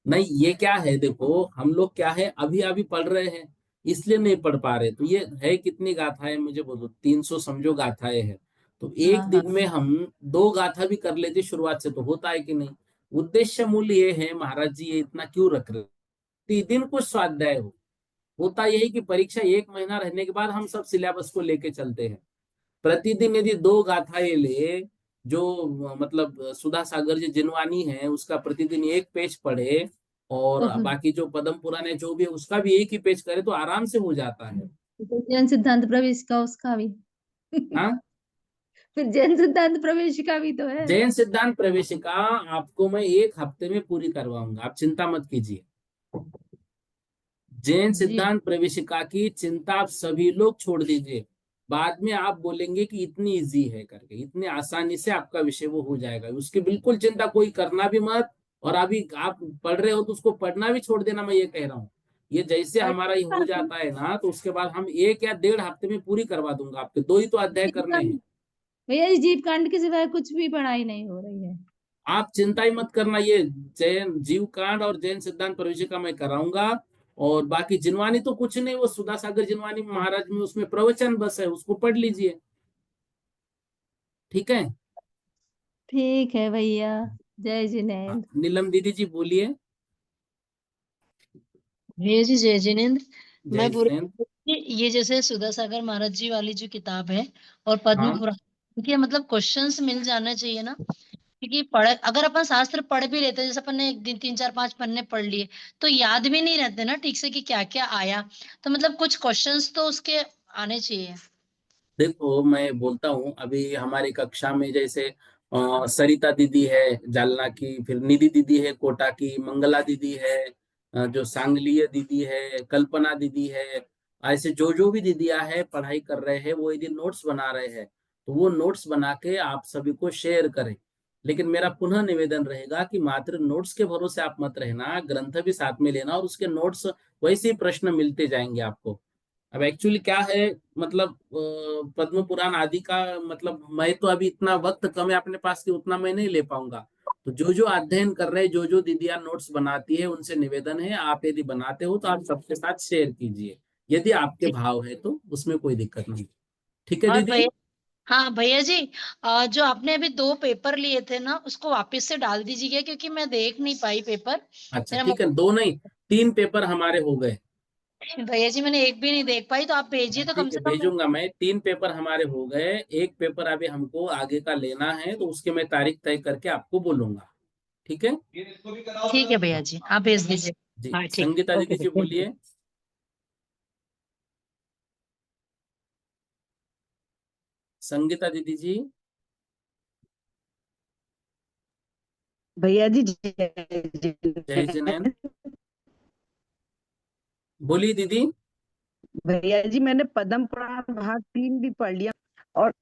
नहीं, ये क्या है, देखो हम लोग क्या है, अभी अभी पढ़ रहे हैं, इसलिए नहीं पढ़ पा रहे। तो ये है कितनी गाथाएं, मुझे बोलो, 300 समझो गाथाएं हैं। तो हाँ एक हाँ। दिन में हम 2 गाथा भी कर लेते शुरुआत से, तो होता है कि नहीं। उद्देश्य मूल्य ये है महाराज जी, ये इतना क्यों रख रहे हैं? प्रतिदिन कुछ स्वाध्याय हो। होता यही कि परीक्षा 1 महीना रहने के बाद हम सब सिलेबस को लेके चलते हैं। प्रतिदिन यदि 2 गाथाएं ले, जो मतलब सुधा सागर जी जिनवानी है उसका प्रतिदिन एक पेज पढ़े, और तो बाकी जो पद्म पुराण है जो भी है उसका भी एक ही पेज करे, तो आराम से हो जाता है। फिर जैन सिद्धांत प्रवेश का उसका भी हाँ, फिर जैन सिद्धांत प्रवेश का भी तो है। जैन सिद्धांत प्रवेशिका आपको मैं 1 हफ्ते में पूरी करवाऊंगा, आप चिंता मत कीजिए। जैन जी। सिद्धांत प्रवेशिका की चिंता आप सभी लोग छोड़ दीजिए। बाद में आप बोलेंगे कि इतनी इजी है करके, इतनी आसानी से आपका विषय वो हो जाएगा, उसकी बिल्कुल चिंता कोई करना भी मत। और अभी आप पढ़ रहे हो तो उसको पढ़ना भी छोड़ देना, मैं ये कह रहा हूँ। ये जैसे हमारा ये हो जाता है ना, तो उसके बाद हम 1 या 1.5 हफ्ते में पूरी करवा दूंगा आपके, 2 ही तो अध्याय जीव करने हैं। कांड भैया जी, जीव कांड के सिवाय कुछ भी पढ़ाई नहीं हो रही है। आप चिंता ही मत करना, ये जैन जीव कांड और जैन सिद्धांत प्रवेशिका मैं कराऊंगा। और बाकी जिनवानी तो कुछ नहीं, वो सुधा सागर जिनवानी महाराज में उसमें प्रवचन बस है, उसको पढ़ लीजिए। ठीक है। ठीक है भैया। जय हाँ, जिनेन्द्र। नीलम दीदी जी बोलिए। भैया जी जय जिनेन्द्र। जय मैं पूरे जिनेन्द्र। ये जैसे सुधा सागर महाराज जी वाली जो किताब है और पद्म हाँ, पुराण, इनके मतलब क्वेश्चंस मिल जाने चाहिए ना। क्योंकि पढ़ अगर अपन शास्त्र पढ़ भी लेते हैं, जैसे अपन ने एक दिन 3 4 5 पन्ने पढ़ लिए, तो याद भी नहीं रहते ना ठीक से कि क्या क्या आया। तो मतलब कुछ क्वेश्चंस तो उसके आने चाहिए। देखो मैं बोलता हूँ, अभी हमारी कक्षा में जैसे सरिता दीदी है जालना की, फिर निधि दीदी है कोटा की, मंगला दीदी है, जो सांगलीय दीदी है, कल्पना दीदी है। ऐसे जो भी दीदियां है पढ़ाई कर रहे हैं, वो यदि नोट्स बना रहे हैं, तो वो नोट्स बना के आप सभी को शेयर करें। लेकिन मेरा पुनः निवेदन रहेगा कि मात्र नोट्स के भरोसे आप मत रहना, ग्रंथ भी साथ में लेना, और उसके नोट्स वैसे ही प्रश्न मिलते जाएंगे आपको। अब एक्चुअली क्या है, मतलब पद्म पुराण आदि का मतलब मैं तो अभी इतना वक्त कम है अपने पास कि उतना मैं नहीं ले पाऊंगा। तो जो अध्ययन कर रहे हैं, जो दीदियां नोट्स बनाती है, उनसे निवेदन है, आप यदि बनाते हो तो आप सबके साथ शेयर कीजिए, यदि आपके ठीक। भाव है तो उसमें कोई दिक्कत नहीं। ठीक है और दीदी। भैया, हाँ भैया जी, जो आपने अभी 2 पेपर लिए थे ना, उसको वापस से डाल दीजिएगा क्योंकि मैं देख नहीं पाई पेपर। अच्छा मेरा ठीक है, 2 नहीं 3 पेपर हमारे हो गए। भैया जी मैंने एक भी नहीं देख पाई, तो आप भेजिए तो कम ठीक है, से कम भेजूंगा मैं। 3 पेपर हमारे हो गए, एक पेपर अभी हमको आगे का लेना है, तो उसके मैं तारीख तय करके आपको बोलूंगा। ठीक है। ठीक है भैया जी, आप भेज दीजिए। जी, हाँ ठीक। संगीता ओके दीदी जी भैया। बोलिए। संगीता दीदी जी। भैया जी जय जिनेन्द्र। बोलिए दीदी। भैया जी मैंने पद्म पुराण भाग 3 भी पढ़ लिया। और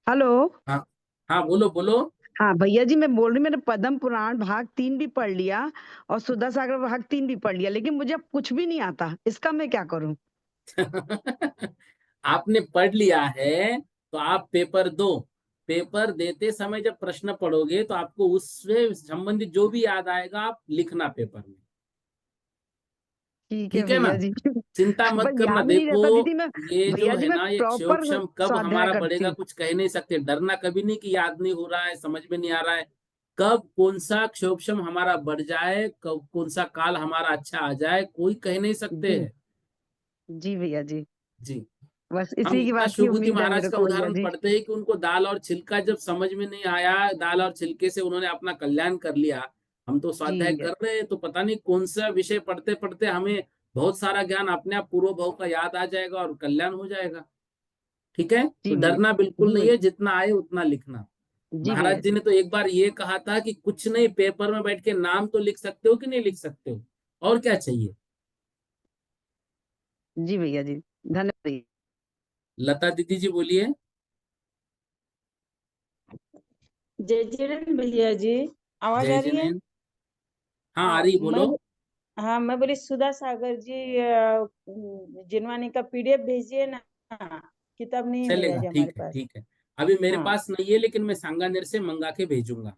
हेलो। हाँ हाँ, बोलो बोलो। हाँ भैया जी मैं बोल रही, मैंने पद्म पुराण भाग 3 भी पढ़ लिया और सुधा सागर भाग 3 भी पढ़ लिया, लेकिन मुझे अब कुछ भी नहीं आता, इसका मैं क्या करूं? आपने पढ़ लिया है तो आप पेपर दो। पेपर देते समय जब प्रश्न पढ़ोगे तो आपको उससे संबंधित जो भी याद आएगा आप लिखना पेपर में। ठीक है ठीक है ना? भैया जी। चिंता मत बस करना। याद नहीं रहता देखो दीदी, मैं ये जो भैया जी है मैं ना, ये क्षोभ प्रॉपर क्षम कब स्वाध्याय हमारा करती बढ़ेगा हूँ। कुछ कह नहीं सकते। डरना कभी नहीं कि याद नहीं हो रहा है, समझ में नहीं आ रहा है। कब कौन सा क्षोभ क्षम हमारा बढ़ जाए, कब कौन सा काल हमारा अच्छा आ जाए, कोई कह नहीं सकते जी हैं। जी भैया जी, जी। बस हम इसी की इतना बात की शिवभूति उम्मीद है महाराज मेरे का को भैया उदाहरण जी। पढ़ते हैं कि उनको दाल और छिलका जब समझ में नहीं आया, दाल और छिलके से उन्होंने अपना कल्याण कर लिया। हम तो जी स्वाध्याय भैया कर रहे हैं, तो पता नहीं कौन सा विषय पढ़ते पढ़ते हमें बहुत सारा ज्ञान अपने आप पूर्व भाव का याद आ जाएगा और कल्याण हो जाएगा। ठीक है, तो जी भैया डरना बिल्कुल जी नहीं भैया है, जितना आए उतना लिखना। जी भैया महाराज जी जी ने तो एक बार ये कहा था कि कुछ नहीं, पेपर में बैठ के नाम तो लिख सकते हो कि नहीं लिख सकते हो, और क्या चाहिए। जी भैया जी, धन्यवाद भैया। लता दीदी जी बोलिए। जय जिनेन्द्र भैया जी, आवाज जय आ रही है? जिनेन्द्र। हाँ आ रही, मैं बोलो। हाँ मैं बोली सुधा सागर जी, जिनवानी का पीडीएफ भेजिए ना, किताब नहीं है भैया चलेगा, जी हमारे ठीक है पास। ठीक है। अभी मेरे हाँ पास नहीं है, लेकिन मैं सांगानेर से मंगा के भेजूंगा।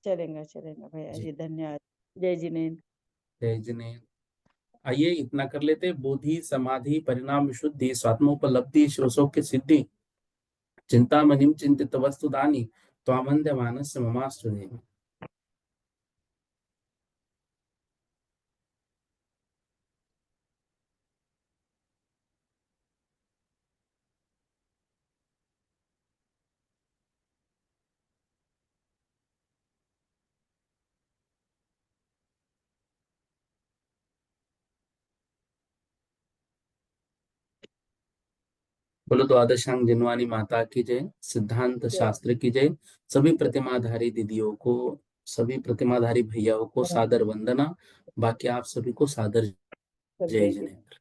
चलेगा चलेगा भैया जी। जी, धन्यवाद। जय जिनेन्द्र। जय जिनेन्द्र। आइए इतना कर लेते हैं। बोधि समाधि परिणाम विशुद्धि स्वात्मोपलब्धि शिवशोक की सिद्धि चिंतामणिम चिंतित वस्तुदानी त्वामंद्य मानस ममास्तु देहि। बोलो द्वादशांग जिनवानी माता की जय, सिद्धांत शास्त्र की जय। सभी प्रतिमाधारी दीदियों को, सभी प्रतिमाधारी भैयाओं को सादर वंदना। बाकी आप सभी को सादर जय जय जिनेन्द्र।